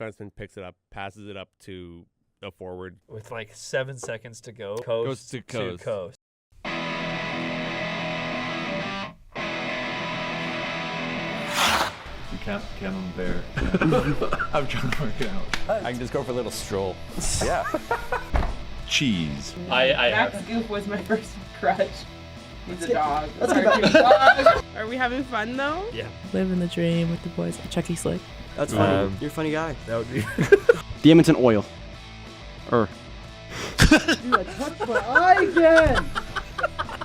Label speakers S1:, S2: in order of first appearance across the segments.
S1: defenseman picks it up, passes it up to a forward.
S2: With like 7 seconds to go.
S1: Goes to coast.
S3: You can't camembert. I'm trying to work it out.
S4: I can just go for a little stroll.
S3: Yeah. Cheese.
S5: Max Goof was my first crush. He's a dog.
S6: Are we having fun though?
S2: Yeah.
S7: Living the dream with the boys at Chucky Slick.
S4: That's funny. You're a funny guy.
S2: That would be.
S4: The Edmonton Oil.
S5: Dude, I touched my eye again!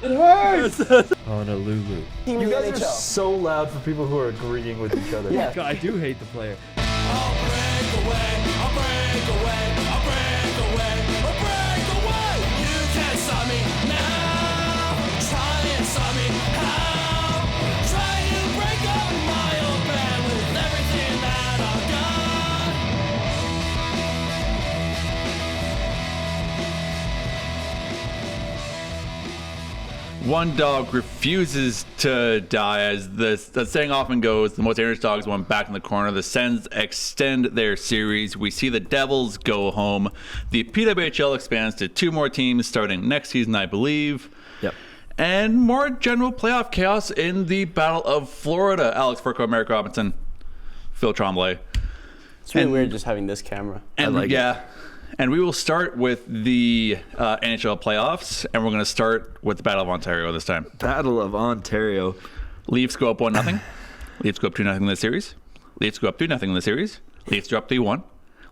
S5: It hurts!
S2: Honolulu.
S3: You guys are so loud for people who are agreeing with each other.
S5: Yeah.
S2: God, I do hate the player.
S3: One dog refuses to die. As the saying often goes, the most dangerous dogs went back in the corner. The Sens extend their series. We see the Devils go home. The PWHL expands to 2 more teams starting next season, I believe.
S2: Yep.
S3: And more general playoff chaos in the Battle of Florida. Alex Furco, Merrick Robinson, Phil Tremblay.
S4: It's really weird just having this camera.
S3: And and we will start with the NHL playoffs, and we're going to start with the Battle of Ontario this time.
S2: Battle of Ontario.
S3: Leafs go up 1-0. Leafs go up 2-0 in the series. Leafs go up 2-0 in the series. Leafs drop 3-1.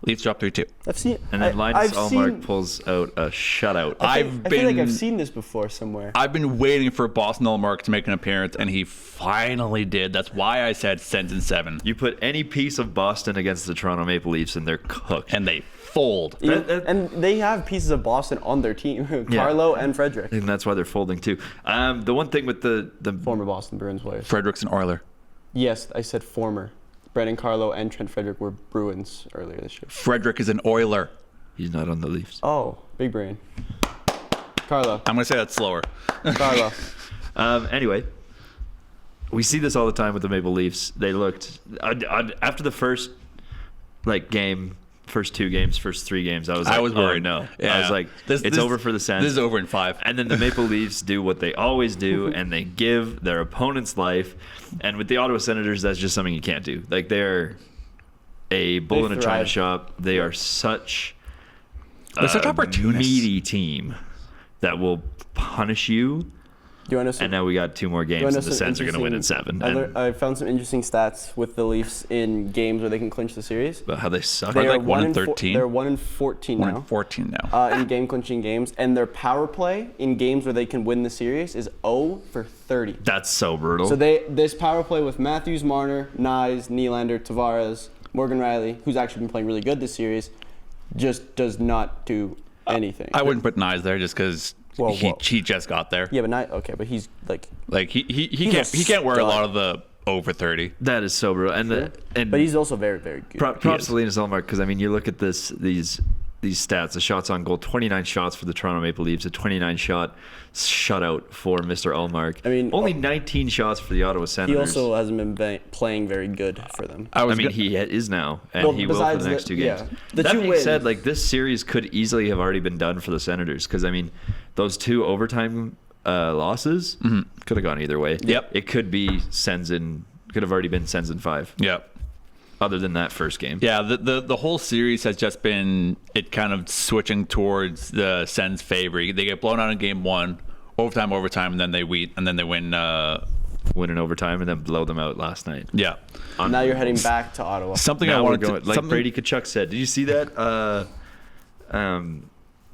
S3: Leafs drop 3-2.
S4: I've seen.
S2: And then Linus Ullmark pulls out a shutout.
S4: I feel like I've seen this before somewhere.
S3: I've been waiting for Boston Ullmark to make an appearance, and he finally did. That's why I said Sens in 7.
S2: You put any piece of Boston against the Toronto Maple Leafs, and they're cooked.
S3: And they fold.
S4: And they have pieces of Boston on their team. Carlo and Frederick.
S2: And that's why they're folding too. The one thing with the
S4: Former Boston Bruins players.
S3: Fredericks and Oiler.
S4: Yes, I said former. Brandon Carlo and Trent Frederick were Bruins earlier this year.
S3: Frederick is an Oiler.
S2: He's not on the Leafs.
S4: Oh, big brain. Carlo.
S3: I'm going to say that slower.
S4: Carlo.
S2: Anyway, we see this all the time with the Maple Leafs. They looked after the first game, first 2 games, first 3 games. I was worried. Oh, no,
S3: yeah.
S2: I was like, it's over for the Sens.
S3: This is over in 5.
S2: And then the Maple Leafs do what they always do, and they give their opponent's life. And with the Ottawa Senators, that's just something you can't do. Like, they're a bull in a china shop. They are such
S3: opportunists.
S2: meaty team that will punish you.
S4: Do you want to
S2: and now we got 2 more games, and the Sens are going to win in 7.
S4: I found some interesting stats with the Leafs in games where they can clinch the series.
S2: But how they suck.
S3: They're like 1-13.
S4: They're 1-14 now.
S3: 1-14 now.
S4: In game-clinching games. And their power play in games where they can win the series is 0 for 30.
S2: That's so brutal.
S4: So this power play with Matthews, Marner, Nyes, Nylander, Tavares, Morgan Riley, who's actually been playing really good this series, just does not do anything.
S3: I wouldn't put Nyes there just because he just got there.
S4: Yeah, but but he's like
S3: he can't wear a lot of the over 30.
S2: That is so brutal.
S4: But he's also very, very good.
S2: Props to Linus Ullmark, because I mean, you look at these stats, the shots on goal, 29 shots for the Toronto Maple Leafs, a 29 shot shutout for Mr. Ullmark. I mean, only 19 shots for the Ottawa Senators.
S4: He also hasn't been playing very good for them.
S2: He is now, and he will for the next 2 games.
S4: Yeah.
S2: That being said, this series could easily have already been done for the Senators, because I mean, those 2 overtime losses could have gone either way.
S3: Yep.
S2: It could be could have already been Sens in 5.
S3: Yep.
S2: Other than that first game.
S3: Yeah, the whole series has just been it kind of switching towards the Sens' favor. They get blown out in game 1, overtime, and then they win
S2: in overtime and then blow them out last night.
S3: Yeah.
S4: Now you're heading back to Ottawa.
S2: Brady Tkachuk said. Did you see that?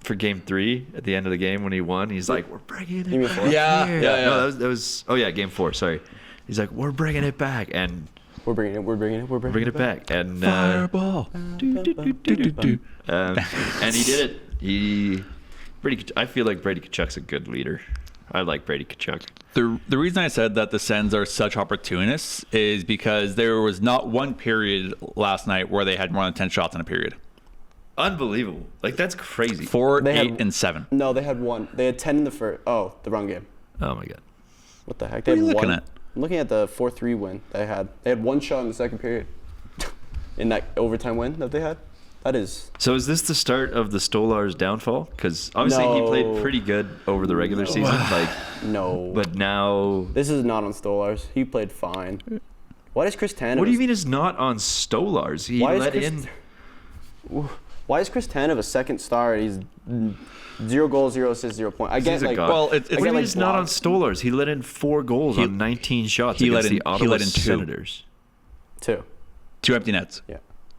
S2: For game 3 at the end of the game when he won, he's like, "We're bringing it back."
S3: Yeah.
S2: No, that was. Oh yeah, game 4. Sorry. He's like, "We're bringing it back," and
S4: we're bringing it back.
S2: And
S3: fireball.
S2: And he did it. I feel like Brady Tkachuk's a good leader. I like Brady Tkachuk.
S3: The reason I said that the Sens are such opportunists is because there was not one period last night where they had more than 10 shots in a period.
S2: Unbelievable. That's crazy.
S3: 4, 8, and 7.
S4: No, they had 1. They had 10 in the first. Oh, the wrong game.
S2: Oh my God.
S4: What the heck?
S3: What are you looking at?
S4: I'm looking at the 4-3 win they had. They had 1 shot in the second period. in that overtime win that they had. That is.
S2: So is this the start of the Stolar's downfall? Because obviously he played pretty good over the regular season.
S4: No.
S2: But now...
S4: This is not on Stolar's. He played fine. Why does Chris Tanev...
S2: What do you mean it's not on Stolar's? He let in...
S4: Why is Chris Tanev a second star? He's 0 goals, 0 assists, 0 points. I get
S2: He's a
S4: like...
S2: god.
S3: Well,
S2: What do you mean it's not on Stolar's? He let in 4 goals on 19 shots against the Ottawa Senators.
S4: 2.
S3: 2 empty nets.
S4: Yeah.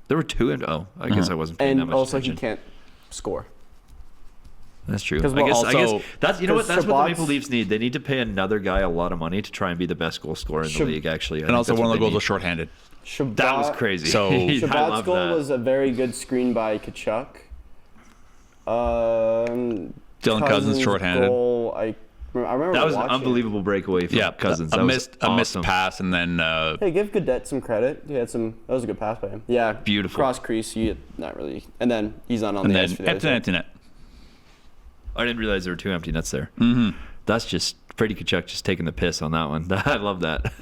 S2: There were 2 and... Oh, I guess I wasn't paying that
S4: And
S2: much
S4: also
S2: attention.
S4: he can't score.
S2: That's true.
S4: 'Cause,
S2: I
S4: well,
S2: guess
S4: also-
S2: that's what the
S4: Shabbat's-
S2: Maple Leafs need. They need to pay another guy a lot of money to try and be the best goal scorer in the league. Actually,
S3: And also one of the goals was shorthanded.
S2: That was crazy.
S3: So-
S2: I
S4: Shabbat's
S2: love
S4: goal
S2: that.
S4: was a very good screen by Kachuk.
S3: Dylan Cousins shorthanded.
S4: Goal, I remember
S2: That was an
S4: watching it.
S2: unbelievable breakaway from Cousins.
S3: A
S2: That was
S3: missed
S2: awesome.
S3: pass, and then
S4: Hey, give Gaudette some credit. He had some. That was a good pass by him. Yeah,
S2: Beautiful.
S4: cross crease. Not really. And then he's not on
S3: and
S4: the
S3: then
S4: ice for the other
S3: empty
S4: side.
S3: net.
S2: I didn't realize there were 2 empty nets there. Mm-hmm. That's just Freddie Kachuk just taking the piss on that one. I love that.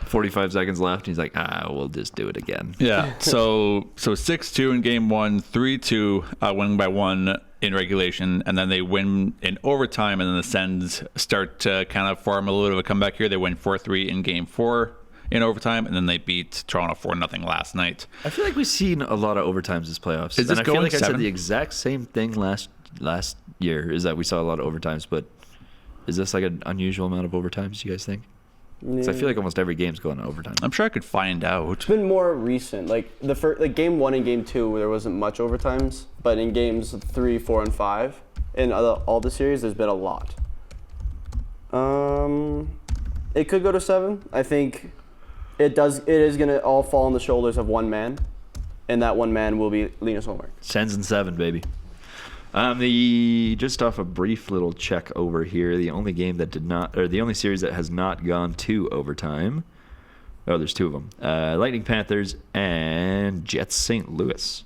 S2: 45 seconds left. He's like, we'll just do it again.
S3: Yeah. So 6-2 in game 1, 3-2 winning by 1 in regulation, and then they win in overtime, and then the Sens start to kind of form a little bit of a comeback here. They win 4-3 in game 4 in overtime, and then they beat Toronto 4-0 last night.
S2: I feel like we've seen a lot of overtimes this playoffs.
S3: Is this
S2: and I feel
S3: going
S2: like I
S3: 7?
S2: said the exact same thing last year, is that we saw a lot of overtimes, but is this like an unusual amount of overtimes, you guys think? 'Cause I feel like almost every game's going to overtime.
S3: I'm sure I could find out.
S4: It's been more recent. Like the first, like game 1 and game 2, there wasn't much overtimes, but in games 3, 4, and 5, in all the series, there's been a lot. It could go to 7. I think it does. It is gonna all fall on the shoulders of one man, and that one man will be Linus Ullmark.
S2: Sens and 7, baby. Just off a brief little check over here, the only game that did not, or the only series that has not gone to overtime. Oh, there's 2 of them. Lightning Panthers and Jets St. Louis.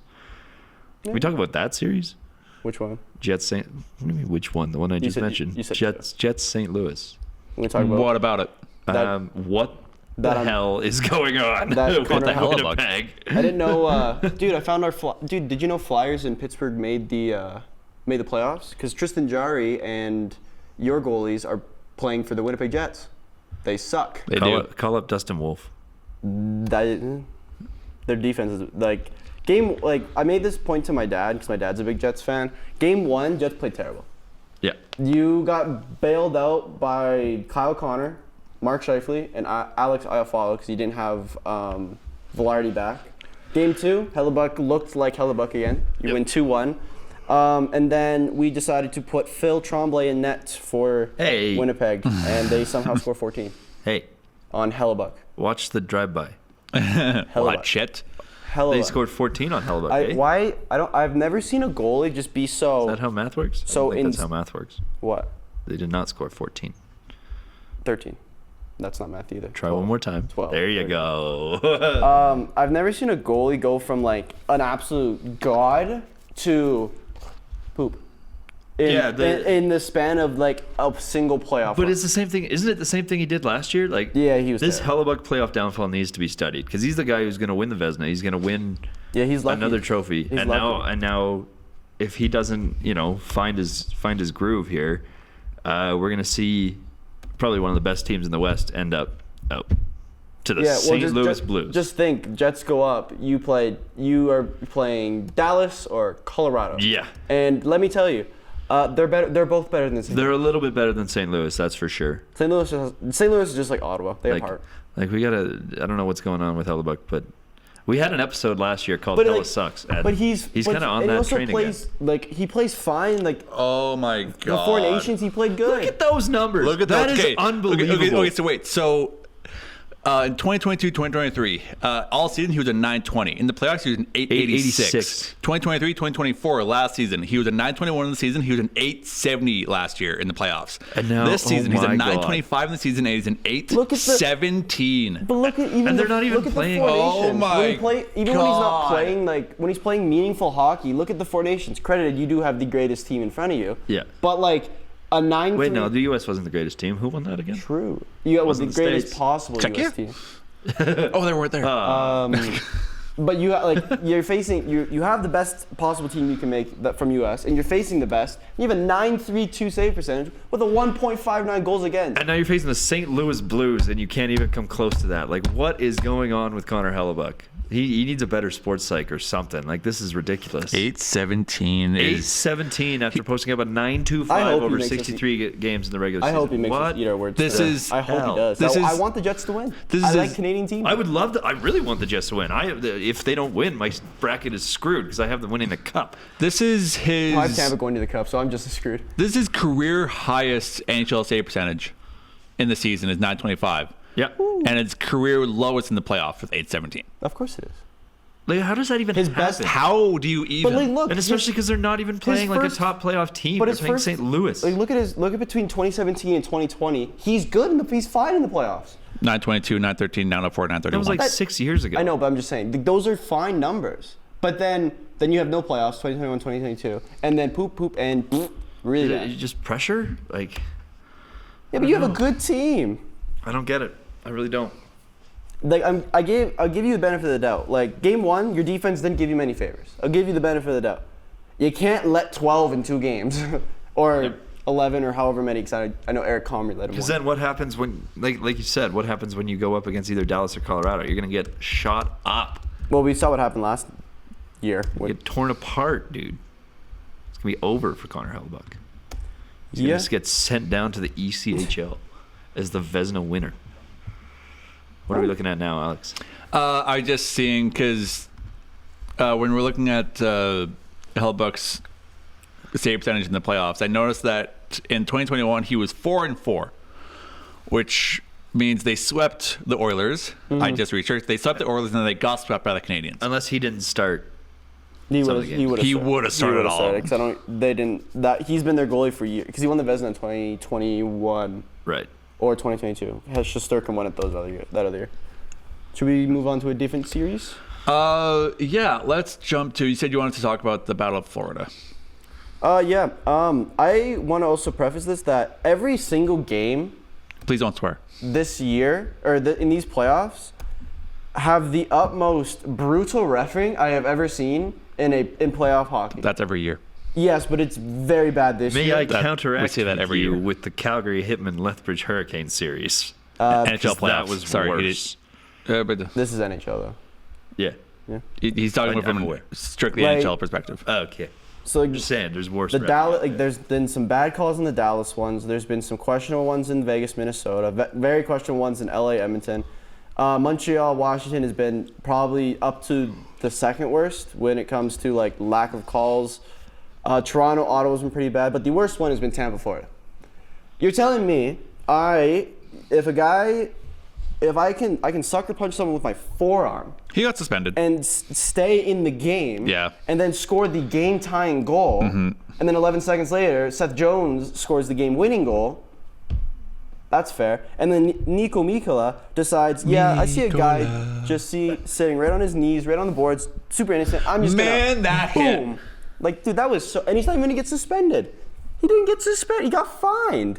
S2: Can we talk about that series?
S4: Which one?
S2: Jets St. What do you mean, which one? The one I just mentioned.
S4: you said
S2: Jets St. Louis.
S4: We talk about
S3: What about it?
S2: What the hell is going on
S4: that
S2: with
S4: Connor
S3: Hellebuyck.
S2: Winnipeg?
S4: I didn't know, dude. I found dude. Did you know Flyers in Pittsburgh made the playoffs? Because Tristan Jarry and your goalies are playing for the Winnipeg Jets. They suck.
S3: They do.
S2: Call up Dustin Wolf.
S4: Their defense is like I made this point to my dad because my dad's a big Jets fan. Game 1, Jets played terrible.
S2: Yeah.
S4: You got bailed out by Kyle Connor, Mark Scheifele, and Alex Iafallo because you didn't have Velarde back. Game 2, Hellebuyck looked like Hellebuyck again. You win 2-1. And then we decided to put Phil Tremblay in net for Winnipeg, and they somehow score 14
S2: Hey,
S4: on Hellebuyck.
S2: watch the drive-by.
S3: Watch it.
S4: Hellebuyck.
S2: They scored 14 on Hellebuyck.
S4: I've never seen a goalie just be so.
S2: Is that how math works?
S4: So
S2: I think that's how math works.
S4: What?
S2: They did not score 14.
S4: 13. That's not math either.
S2: Try one more time.
S4: 12.
S2: There you go.
S4: I've never seen a goalie go from like an absolute god to poop. In the span of like a single playoff.
S2: But
S4: run.
S2: it's the same thing. Isn't it the same thing he did last year? Like,
S4: Yeah, he was
S2: This
S4: terrible.
S2: Hellebuyck playoff downfall needs to be studied because he's the guy who's going to win the Vezina. He's going to win
S4: he's lucky.
S2: another trophy.
S4: He's
S2: And
S4: lucky.
S2: now, if he doesn't, find his groove here, we're going to see probably one of the best teams in the West end up out to the St. Louis Blues.
S4: Just think, Jets go up. You are playing Dallas or Colorado.
S2: Yeah.
S4: And let me tell you, they're better. They're both better than St.
S2: They're a little bit better than St. Louis, that's for sure.
S4: St. Louis is just like Ottawa. They have heart.
S2: Like we gotta. I don't know what's going on with Hellebuyck, but we had an episode last year called
S4: But,
S2: Hella
S4: like,
S2: Sucks. And
S4: But he's
S2: kind of on
S4: and he
S2: that
S4: also
S2: train
S4: plays,
S2: again.
S4: Like he plays fine. Like
S3: Oh my god.
S4: the Four Nations, he played good.
S2: Look at those numbers.
S3: Look at
S2: that.
S3: that.
S2: Is
S3: Okay.
S2: unbelievable.
S3: Okay, so wait. So in 2022, 2023, all season he was a 920. In the playoffs, he was an 886. 2023, 2024, last season, he was a 921 in the season. He was an 870 last year in the playoffs.
S2: And now-
S3: this season, he's a
S2: my God.
S3: 925 in the season, and he's an
S4: Look at the-
S3: 817.
S4: But look at even
S2: And they're
S4: the,
S2: not even
S4: look at
S2: playing-
S4: The Four
S3: Oh
S4: Nations.
S3: my
S4: when he's not
S3: God.
S4: playing when he's playing meaningful hockey. Look at the Four Nations. Credited, you do have the greatest team in front of you.
S2: Yeah.
S4: But like a 9.
S2: Wait, no, the U.S. wasn't the greatest team. Who won that again?
S4: True. You got was the
S2: Wasn't the
S4: greatest
S2: States.
S4: possible
S3: Czechia?
S4: US team.
S3: Oh, they weren't there.
S4: But you're facing you have the best possible team you can make that from US, and you're facing the best. You have a 9.32 save percentage with a 1.59 goals against.
S2: And now you're facing the St. Louis Blues, and you can't even come close to that. Like, what is going on with Connor Hellebuck? He needs a better sports psych or something. Like, this is ridiculous.
S3: 8-17 is
S2: 8-17 after posting up a
S4: I
S2: 9.25
S4: hope he
S2: over
S4: makes
S2: 63 games in the regular
S4: I
S2: season.
S4: hope he makes us eat our words.
S3: This
S4: today.
S3: is
S4: I hope
S2: hell.
S4: he does.
S3: This
S4: I
S3: is-
S4: want the Jets to win.
S3: this
S4: I
S3: is-
S4: like Canadian teams.
S2: I would love to. I really want the Jets to win. If they don't win, my bracket is screwed because I have them winning the cup.
S3: this is
S4: I have Tampa
S3: his
S4: going to the Cup, so I'm just as screwed.
S3: this is career highest NHL save percentage in the season is 925.
S2: Yeah.
S3: And it's career lowest in the playoffs with 8-17.
S4: Of course it is.
S2: Like, how does that even
S4: His
S2: happen?
S4: best-
S3: How do you even?
S4: But like, look,
S2: And especially because they're not even playing like
S4: first-
S2: a top playoff team.
S4: but
S2: They're
S4: his
S2: playing
S4: first-
S2: St. Louis.
S4: Like, look at between 2017 and 2020. He's good he's fine in the playoffs.
S3: 922, 913, 904, 931.
S2: That was like 6 years ago.
S4: I know, but I'm just saying those are fine numbers. But then you have no playoffs, 2021, 2022, and then poop and really bad.
S2: You just pressure? Like,
S4: Yeah, but you have a good team.
S2: I don't get it. I really don't.
S4: Like I'll give you the benefit of the doubt. Like game 1, your defense didn't give you many favors. I'll give you the benefit of the doubt. You can't let 12 in 2 games, or 11 or however many. Because I know Eric Comrie led him.
S2: Because
S4: one.
S2: then what happens when, like you said, what happens when you go up against either Dallas or Colorado? You're going to get shot up.
S4: Well, we saw what happened last year.
S2: You get torn apart, dude. It's going to be over for Connor Hellebuck. He's
S4: Yeah.
S2: going to get sent down to the ECHL as the Vezina winner. What are we looking at now, Alex?
S3: I just seeing because when we're looking at Hellebuck's save percentage in the playoffs, I noticed that in 2021 he was 4-4, which means they swept the Oilers. I just researched. They swept the Oilers and then they got swept by the Canadians.
S2: Unless he didn't start.
S4: He
S2: Some
S4: would
S2: of the
S4: have.
S2: games.
S3: He would've started all of them.
S4: Because I don't. They didn't. That he's been their goalie for years. Because he won the Vezina in 2021
S2: Right.
S4: or 2022. Shesterkin won it that other year. Should we move on to a different series?
S3: Yeah, let's jump to. You said you wanted to talk about the Battle of Florida.
S4: Yeah. I want to also preface this that every single game
S3: Please don't swear.
S4: this year or in these playoffs have the utmost brutal refereeing I have ever seen in playoff hockey.
S3: That's every year.
S4: Yes, but it's very bad this
S2: May
S4: year.
S2: I
S3: That-
S2: counteract
S3: we say that
S2: with
S3: every
S2: you
S3: year.
S2: with the Calgary Hitmen Lethbridge Hurricane series?
S3: NHL playoffs.
S2: That was
S3: Sorry,
S2: worse.
S3: but
S4: This is NHL though.
S2: Yeah.
S3: he's talking
S2: I'm
S3: from
S2: aware.
S3: a strictly
S4: Like-
S3: NHL perspective.
S2: Okay.
S4: So
S2: I'm just saying, there's worse.
S4: the
S2: refs.
S4: Dallas, there's been some bad calls in the Dallas ones. There's been some questionable ones in Vegas, Minnesota. Very questionable ones in LA, Edmonton. Montreal, Washington has been probably up to the second worst when it comes to like lack of calls. Toronto, Ottawa's been pretty bad, but the worst one has been Tampa, Florida. You're telling me if I can sucker punch someone with my forearm
S3: He got suspended.
S4: and stay in the game,
S3: Yeah.
S4: and then score the game-tying goal, and then 11 seconds later, Seth Jones scores the game-winning goal. That's fair. And then Nico Mikkola decides, I see a guy sitting right on his knees, right on the boards, super innocent. I'm just
S3: Man,
S4: gonna
S3: that hit.
S4: boom. Like, dude, that was so. And he's not even gonna get suspended. He didn't get suspended. He got fined.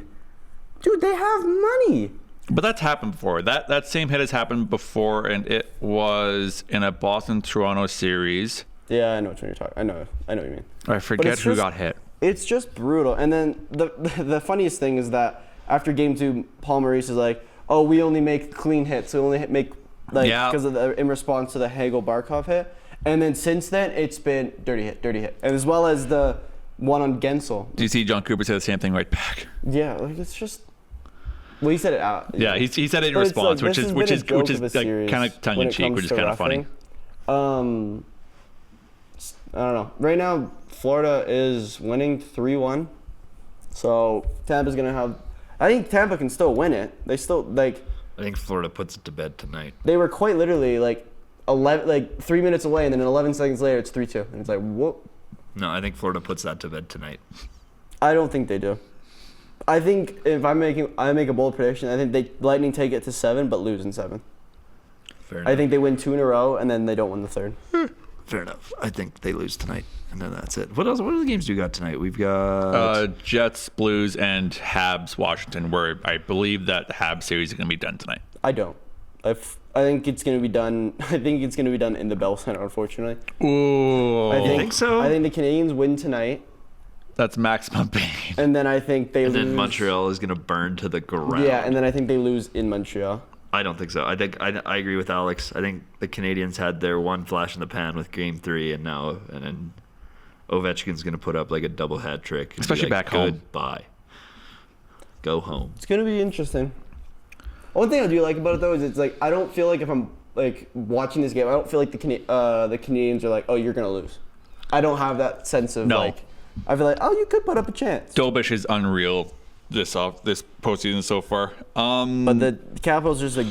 S4: Dude, they have money.
S3: But that's happened before. That same hit has happened before, and it was in a Boston-Toronto series.
S4: Yeah, I know what you're talking. I know what you mean.
S3: I forget
S4: it's
S3: who
S4: just-
S3: got hit.
S4: It's just brutal. And then the funniest thing is that after game 2, Paul Maurice is like, "Oh, we only make clean hits. We only make
S3: Yeah.
S4: because in response to the Hagel Barkov hit." And then since then, it's been dirty hit, and as well as the one on Gensel.
S3: Do you see John Cooper say the same thing right back?
S4: Yeah, like it's just. Well, he said it out.
S3: Yeah, he said it in
S4: But it's
S3: response,
S4: like,
S3: which
S4: this
S3: is
S4: has
S3: which
S4: been
S3: is
S4: a joke
S3: which is
S4: of a
S3: like
S4: series
S3: kind of tongue
S4: when
S3: in
S4: it
S3: cheek,
S4: comes
S3: which is
S4: to
S3: kind of funny.
S4: refereeing. I don't know. Right now, Florida is winning 3-1. So Tampa's gonna have. I think Tampa can still win it. They still
S2: I think Florida puts it to bed tonight.
S4: They were quite literally 3 minutes away, and then 11 seconds later, it's 3-2, and it's like, whoop.
S2: No, I think Florida puts that to bed tonight.
S4: I don't think they do. I think if I make a bold prediction, I think Lightning take it to 7, but lose in 7.
S2: Fair enough.
S4: I think they win 2 in a row, and then they don't win the third.
S2: Fair enough. I think they lose tonight, and then that's it. What else? What other games do you got tonight? We've got
S3: Jets, Blues, and Habs, Washington, where I believe that the Habs series is going to be done tonight.
S4: I don't. I think it's gonna be done. I think it's gonna be done in the Bell Center, unfortunately.
S3: Ooh.
S4: I
S2: think so?
S4: I think the Canadians win tonight,
S3: That's maximum pain.
S4: and then I think they
S2: And
S4: lose.
S2: then Montreal is gonna burn to the ground.
S4: Yeah, and then I think they lose in Montreal.
S2: I don't think so. I think I agree with Alex. I think the Canadians had their one flash in the pan with Game 3, and then Ovechkin's gonna put up like a double hat trick. and be
S3: Especially
S2: like,
S3: back home.
S2: Goodbye. Go home.
S4: It's gonna be interesting. One thing I do like about it though is it's like I don't feel like if I'm like watching this game, I don't feel like the Canadians are like, oh, you're gonna lose. I don't have that sense of
S3: No.
S4: like. I feel like, oh, you could put up a chance.
S3: Dobish is unreal this postseason so far.
S4: But the Capitals are just a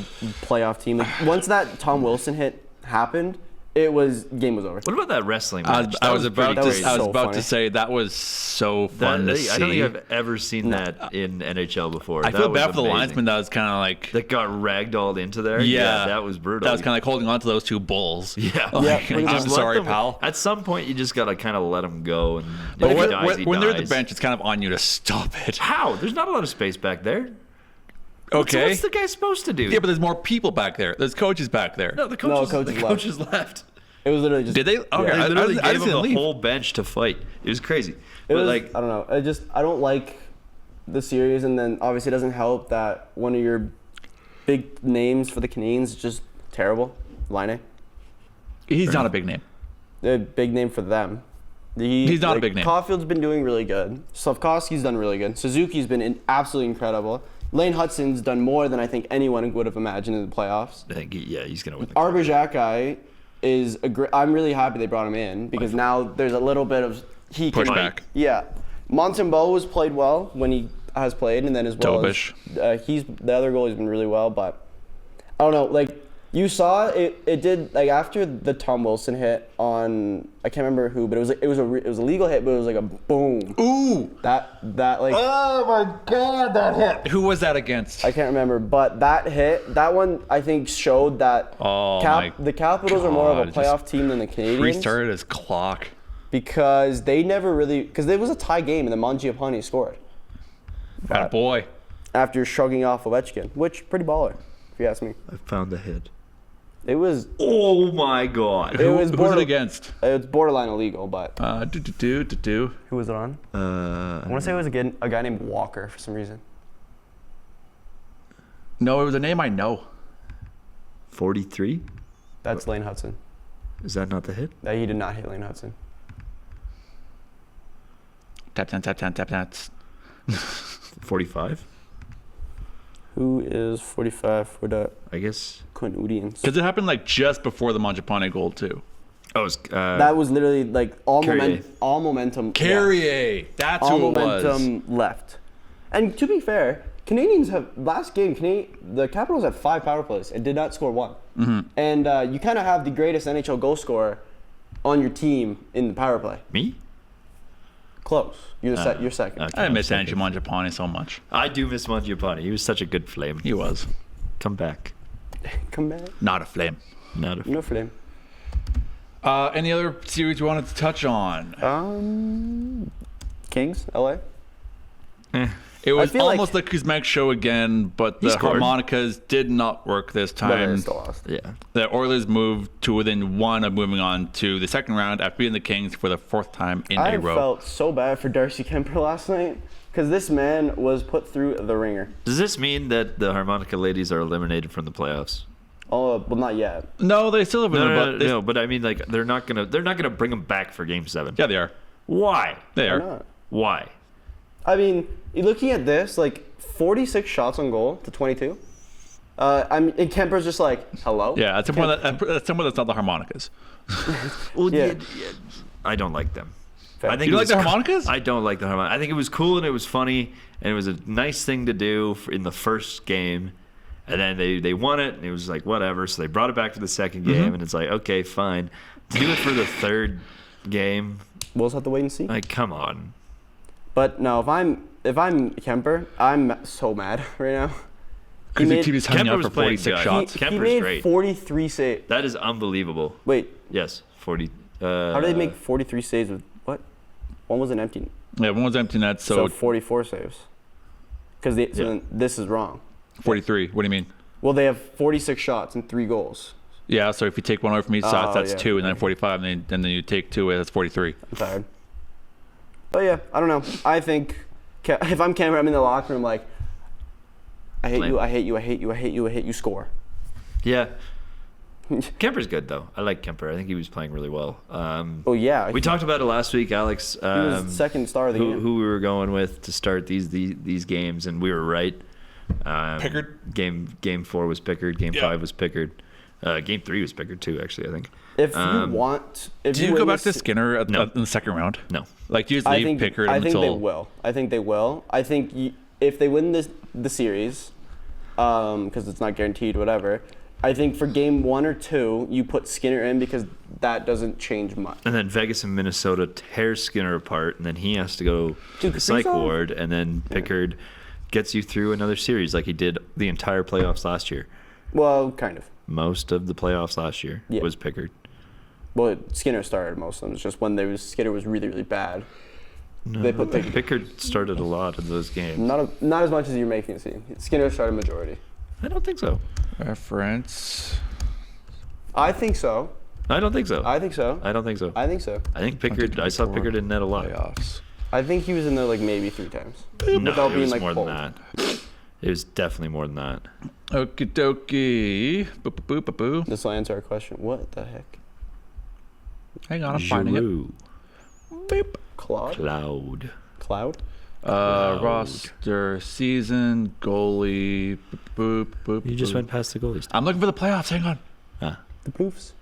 S4: playoff team. Like, once that Tom Wilson hit happened, game was over.
S2: What about that wrestling
S3: I
S2: match?
S3: was,
S2: That
S3: I was about
S2: pretty
S3: to,
S2: crazy.
S3: I was
S4: so
S3: about
S4: funny.
S3: to say that was so fun to see.
S2: I don't think I've ever seen that in NHL before.
S3: I
S2: That
S3: feel
S2: was
S3: bad for the
S2: amazing.
S3: linesman that was kind of like
S2: that got ragdolled into there.
S3: yeah,
S2: that was brutal.
S3: That was kind of like holding on to those two bulls.
S2: Yeah.
S3: Like,
S4: Yeah,
S3: I'm
S2: Just let
S3: sorry,
S2: them-
S3: pal.
S2: At some point, you just gotta kind of let them go, and
S3: But
S2: if
S3: when,
S2: he dies, he
S3: when they're at the
S2: dies.
S3: bench, it's kind of on you to stop it.
S2: How? There's not a lot of space back there.
S3: Okay.
S2: What's the guy supposed to do?
S3: Yeah, but there's more people back there. There's coaches back there.
S2: no, the coaches,
S4: coaches
S2: the
S4: left.
S2: coaches left.
S4: It was literally just.
S3: Did they? Okay,
S2: They
S3: I
S2: literally
S3: didn't
S2: gave
S3: see
S2: him
S3: them
S2: the
S3: leave.
S2: whole bench to fight. It was crazy.
S4: It
S2: But
S4: was,
S2: like,
S4: I don't know. I don't like the series, and then obviously it doesn't help that one of your big names for the Canadians is just terrible. Line
S3: He's not a big name.
S4: A big name for them.
S3: He's not a big name.
S4: Caulfield's been doing really good. Slavkovsky's done really good. Suzuki's been absolutely incredible. Lane Hutson's done more than I think anyone would have imagined in the playoffs.
S2: I think he's gonna win. The
S4: Arbor Xhekaj is I'm really happy they brought him in because now there's a little bit of he can
S3: Pushback.
S4: Yeah, Montembeau has played well when he has played, and then as well
S3: Dobish.
S4: as he's the other goalie's been really well, but I don't know. Like you saw it, it did like after the Tom Wilson hit on I can't remember who, but it was a legal hit, but it was like a boom.
S3: Ooh!
S4: That like oh my god, that hit.
S3: Who was that against?
S4: I can't remember, but that one I think showed that
S3: Oh
S4: the Capitals are more of a
S3: God, just
S4: playoff team than the Canadians
S3: Restarted his clock.
S4: because they never really because there was a tie game and then Mangiapane scored
S3: Bad boy.
S4: after shrugging off Ovechkin, which pretty baller if you ask me.
S2: I found the hit.
S4: It was
S2: Oh my god.
S4: it was
S3: Who's it against?
S4: It's borderline illegal, but
S3: Do.
S4: who was it on? I want to say it was a guy named Walker for some reason.
S3: No, it was a name I know.
S2: 43?
S4: That's Lane Hudson.
S2: Is that not the hit?
S4: He did not hit Lane Hudson.
S3: Tap, tap, tap, tap, tap, tap.
S2: 45?
S4: Who is 45 for the
S2: I guess.
S4: Canadians?
S3: Because it happened like just before the Mangiapane goal too.
S2: Oh, it was,
S4: That was literally like all
S2: Carrier.
S4: momentum.
S3: Carrier. That's
S4: All
S3: who it was.
S4: momentum left. And to be fair, Canadians have last game. The Capitals had 5 power plays and did not score one.
S3: Mm-hmm.
S4: And you kind of have the greatest NHL goal scorer on your team in the power play.
S2: me?
S4: Close. You're second.
S2: Okay,
S3: I
S2: I'm
S3: miss
S2: second.
S3: Andrew Mangiapane so much.
S2: I do miss Mangiapane. He was such a good flame.
S3: He was.
S2: Come back.
S4: Come back.
S3: Not a flame.
S2: Not a
S4: No flame.
S3: Any other series you wanted to touch on?
S4: Kings, LA.
S3: It was
S4: feel like-
S3: almost like Kuzmak's show again, but
S2: He
S3: the
S2: scored.
S3: harmonicas did not work this
S4: But they
S3: time.
S4: still lost.
S2: Yeah.
S3: The Oilers moved to within one of moving on to the second round after beating the Kings for the 4th time in
S4: I
S3: a row.
S4: felt so bad for Darcy Kemper last night because this man was put through the ringer.
S2: Does this mean that the harmonica ladies are eliminated from the playoffs?
S4: Oh, well, not yet.
S3: No, they still have
S2: No, but I mean, like, they're not gonna bring them back for Game 7.
S3: Yeah, they are.
S2: Why?
S3: They
S4: Why
S3: are.
S4: not?
S2: Why?
S4: I mean, looking at this, like 46 shots on goal to 22. And Kemper's just like, hello.
S3: Yeah, that's someone that's not the harmonicas.
S2: Well,
S4: Yeah.
S2: I don't like them.
S4: Fair.
S2: I think
S3: You
S2: it
S3: like
S2: was
S3: the
S2: co-
S3: harmonicas?
S2: I don't like the harmonica. I think it was cool and it was funny and it was a nice thing to do in the first game. And then they won it and it was like whatever. So they brought it back to the second game and it's like okay, fine. To do it for the third game,
S4: We'll just have to wait and see.
S2: like come on.
S4: But no, if I'm Kemper, I'm so mad right now.
S3: Because the
S4: made-
S3: team is hanging
S2: Kemper
S3: out
S2: was
S3: for
S2: playing
S3: 46
S2: good.
S3: shots.
S4: He
S2: Kemper's
S4: made
S2: great.
S4: 43 saves.
S2: That is unbelievable.
S4: Wait,
S2: Yes, 40.
S4: how did they make 43 saves with what? One was an empty.
S3: Yeah, one was empty net,
S4: So
S3: so
S4: 44 saves. Because then this is wrong.
S3: 43. What do you mean?
S4: Well, they have 46 shots and 3 goals.
S3: Yeah, so if you take one away from each shot, that's
S4: yeah.
S3: 2, and then 45, and then you take 2 away, that's 43.
S4: I'm tired. But yeah, I don't know. I think if I'm Kemper, I'm in the locker room like, I hate you, I hate you, I hate you, I hate you, I hate you, score.
S2: Yeah. Kemper's good though. I like Kemper. I think he was playing really well.
S4: Oh yeah.
S2: We talked about it last week, Alex.
S4: He was the second star of the game.
S2: Who we were going with to start these games, and we were right.
S3: Pickard?
S2: Game 4 was Pickard. Game 5 was Pickard. Game 3 was Pickard too, actually, I think.
S4: If you want... If
S3: Do you go back to Skinner in the second round?
S2: No.
S3: Like, do you just leave Pickard
S4: I
S3: until...
S4: think they will. I think they will. I think if they win the series, because it's not guaranteed, whatever, I think for game 1 or 2, you put Skinner in because that doesn't change much.
S2: And then Vegas and Minnesota tears Skinner apart, and then he has to go to the psych ward, and then Pickard gets you through another series like he did the entire playoffs last year.
S4: Well, kind of.
S2: Most of the playoffs last year was Pickard.
S4: Well, Skinner started most of them. It's just when Skinner was really, really bad.
S2: No,
S4: They put
S2: Pickard started a lot of those games.
S4: Not as much as you're making it seem. Skinner started majority.
S2: I don't think so.
S3: Reference.
S4: I think so.
S2: I don't think so.
S4: I think so.
S2: I don't think so.
S4: I think so.
S2: I think Pickard. I saw Pickard in net a lot.
S3: Playoffs.
S4: I think he was in there like maybe 3 times.
S2: No,
S4: Without
S2: it
S4: being
S2: was
S4: like
S2: more
S4: bold.
S2: than that. It was definitely more than that.
S3: Okie dokie. Boop, boop, boop, boop, boop.
S4: This will answer our question. What the heck?
S3: Hang on, I'm finding it.
S2: Giroux.
S3: Boop.
S2: Cloud.
S4: Cloud?
S3: Roster, season, goalie. Boop, boop, boop.
S2: You just
S3: boop.
S2: went past the goalies.
S3: I'm looking for the playoffs. Hang on.
S4: The proofs?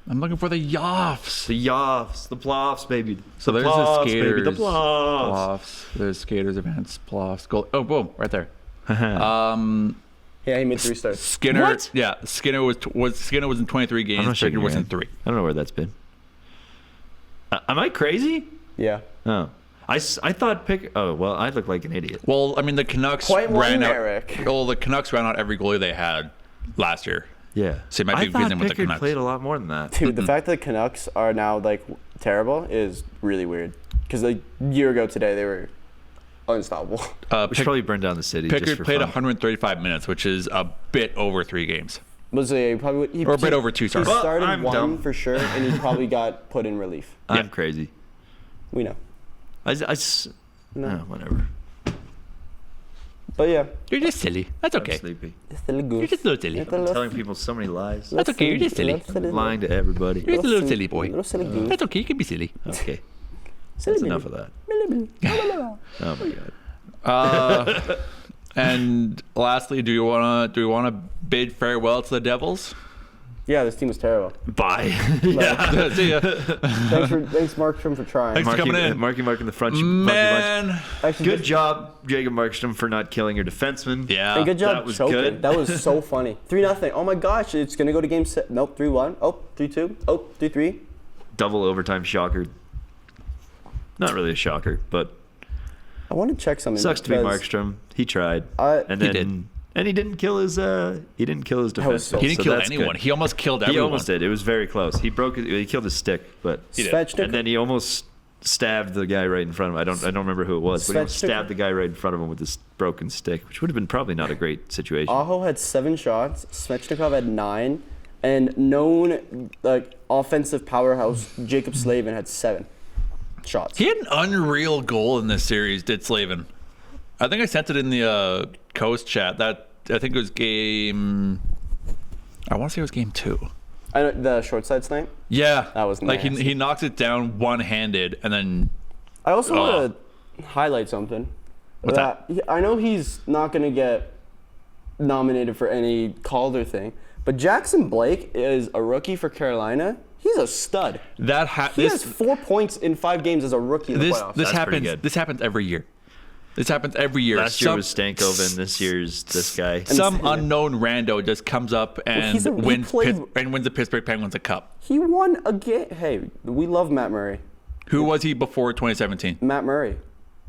S3: I'm looking for the Yoffs.
S2: The Yoffs, the Ploffs, baby.
S3: So
S2: the
S3: there's the
S2: Ploffs,
S3: skaters.
S2: baby. The Ploffs.
S3: Ploffs. There's skaters, events, Ploffs, goal. Oh, boom, right there.
S4: Yeah, he made 3 starts.
S3: Skinner.
S2: What?
S3: Yeah, Skinner was in 23
S2: I'm
S3: games.
S2: not shaking
S3: Pickard was
S2: your
S3: in
S2: hand.
S3: 3.
S2: I don't know where that's been. Am I crazy?
S4: Yeah.
S2: Oh. I thought Oh, well, I look like an idiot.
S3: Well, I mean, the Canucks
S4: Quite one,
S3: ran out.
S4: Eric.
S3: Well, the Canucks ran out every goalie they had last year.
S2: Yeah.
S3: So you might be
S2: I thought
S3: visiting with the
S2: Pickard
S3: Canucks.
S2: played a lot more than that.
S4: Dude, the fact that the Canucks are now like terrible is really weird. Because a year ago today, they were unstoppable.
S2: We should probably burn down the city.
S3: Pickard
S2: just for
S3: played
S2: fun.
S3: 135 minutes, which is a bit over 3 games.
S4: Was he probably
S3: Or a bit over 2, sorry.
S4: He
S2: Well,
S4: started
S2: I'm
S4: 1
S2: dumb.
S4: for sure, and he probably got put in relief.
S2: I'm crazy.
S4: We know.
S2: No, whatever.
S4: But yeah,
S3: You're just silly. That's okay.
S2: I'm sleepy.
S4: it's still a
S3: You're just a little silly.
S4: It's a
S2: I'm
S4: little-
S2: telling people so many lies.
S3: That's okay. You're just silly.
S2: Lying to everybody.
S3: You're just a little silly boy.
S4: Little silly goose.
S3: That's okay. You can be silly.
S2: Okay.
S4: Silly
S2: That's enough of that. Oh my god.
S3: And lastly, do we want to bid farewell to the Devils?
S4: Yeah, this team was terrible.
S2: Bye. Yeah.
S3: See ya.
S4: Thanks, Markstrom, for trying.
S3: Thanks for coming in.
S2: Marking the front.
S3: Man.
S4: Actually,
S2: Good job, Jacob Markstrom, for not killing your defenseman.
S3: Yeah.
S4: Hey, good job
S2: that was
S4: choking.
S2: good.
S4: That was so funny. 3-0. Oh my gosh, it's gonna go to game 7. Nope, 3-1. Oh, 3-2. Oh, 3-3.
S2: Double overtime shocker. Not really a shocker, but
S4: I want to check something.
S2: sucks to be
S4: because
S2: Markstrom. He tried, and
S3: He
S2: then
S3: did.
S2: and he didn't kill his defense.
S4: so-
S3: He didn't kill anyone. He almost killed everyone.
S2: He almost did. It was very close. He killed his stick, but
S4: Svechnik-
S2: and then he almost stabbed the guy right in front of him. I don't remember who it was, but he almost
S4: Svechnik-
S2: stabbed the guy right in front of him with this broken stick, which would have been probably not a great situation.
S4: Aho had 7 shots. Svechnikov had 9, and known offensive powerhouse Jacob Slavin had 7 shots.
S3: He had an unreal goal in this series, did Slavin. I think I sent it in the Coast chat. That I think it was game. I want to say it was game 2.
S4: I know, the short side snipe.
S3: Yeah,
S4: That was
S3: like
S4: nasty.
S3: he knocks it down one-handed and then
S4: I also want to highlight something.
S3: What's that?
S4: I know he's not going to get nominated for any Calder thing, but Jackson Blake is a rookie for Carolina. He's a stud. He has 4 points in 5 games as a rookie in the playoffs.
S3: This
S2: That's pretty
S3: happens.
S2: good.
S3: This happens every year. This happens every year.
S2: Last year was Stankoven. This year's this guy.
S3: Some unknown rando just comes up and
S4: he
S3: wins
S4: played-
S3: wins the Pittsburgh Penguins a cup.
S4: He won a game. Hey, we love Matt Murray.
S3: Who was he before 2017?
S4: Matt Murray.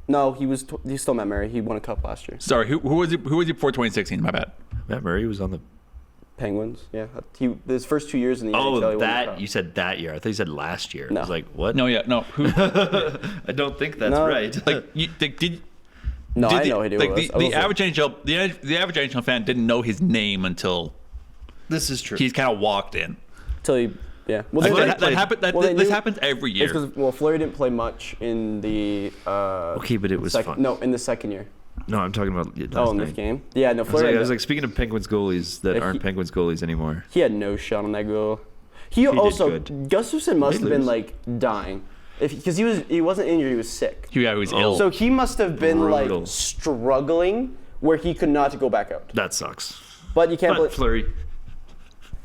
S4: No, he's still Matt Murray. He won a cup last year.
S3: Sorry, who was he? Who was he before 2016? My bad.
S2: Matt Murray was on the.
S4: Penguins. Yeah, his first 2 years in the NHL.
S2: Oh,
S4: he won a
S2: that
S4: cup.
S2: you said that year. I thought you said last year.
S4: No.
S2: I was like, what?
S3: No, yeah, no. Who?
S2: I don't think that's
S4: No.
S2: right.
S3: Like, did
S4: No, I know who he was.
S3: The average NHL fan didn't know his name until
S2: This is true.
S3: he's kind of walked in.
S4: Till he, yeah.
S3: Like,
S4: Well,
S3: this happens every year.
S4: because Fleury didn't play much in the.
S2: Okay, but it was fun.
S4: No, in the second year.
S2: No, I'm talking about last
S4: Oh, in
S2: night.
S4: this game. Yeah, no. Fleury.
S2: I was like, speaking of Penguins goalies that aren't Penguins goalies anymore.
S4: He had no shot on that goal. He
S2: did
S4: also
S2: good.
S4: Gustafsson must
S2: They
S4: have been
S2: lose.
S4: like dying, because he wasn't injured, he was sick.
S3: He was ill.
S4: So he must have been
S2: Brutal.
S4: like struggling where he could not go back out.
S2: That sucks.
S4: But you can't
S2: But
S4: believe.
S2: Fleury.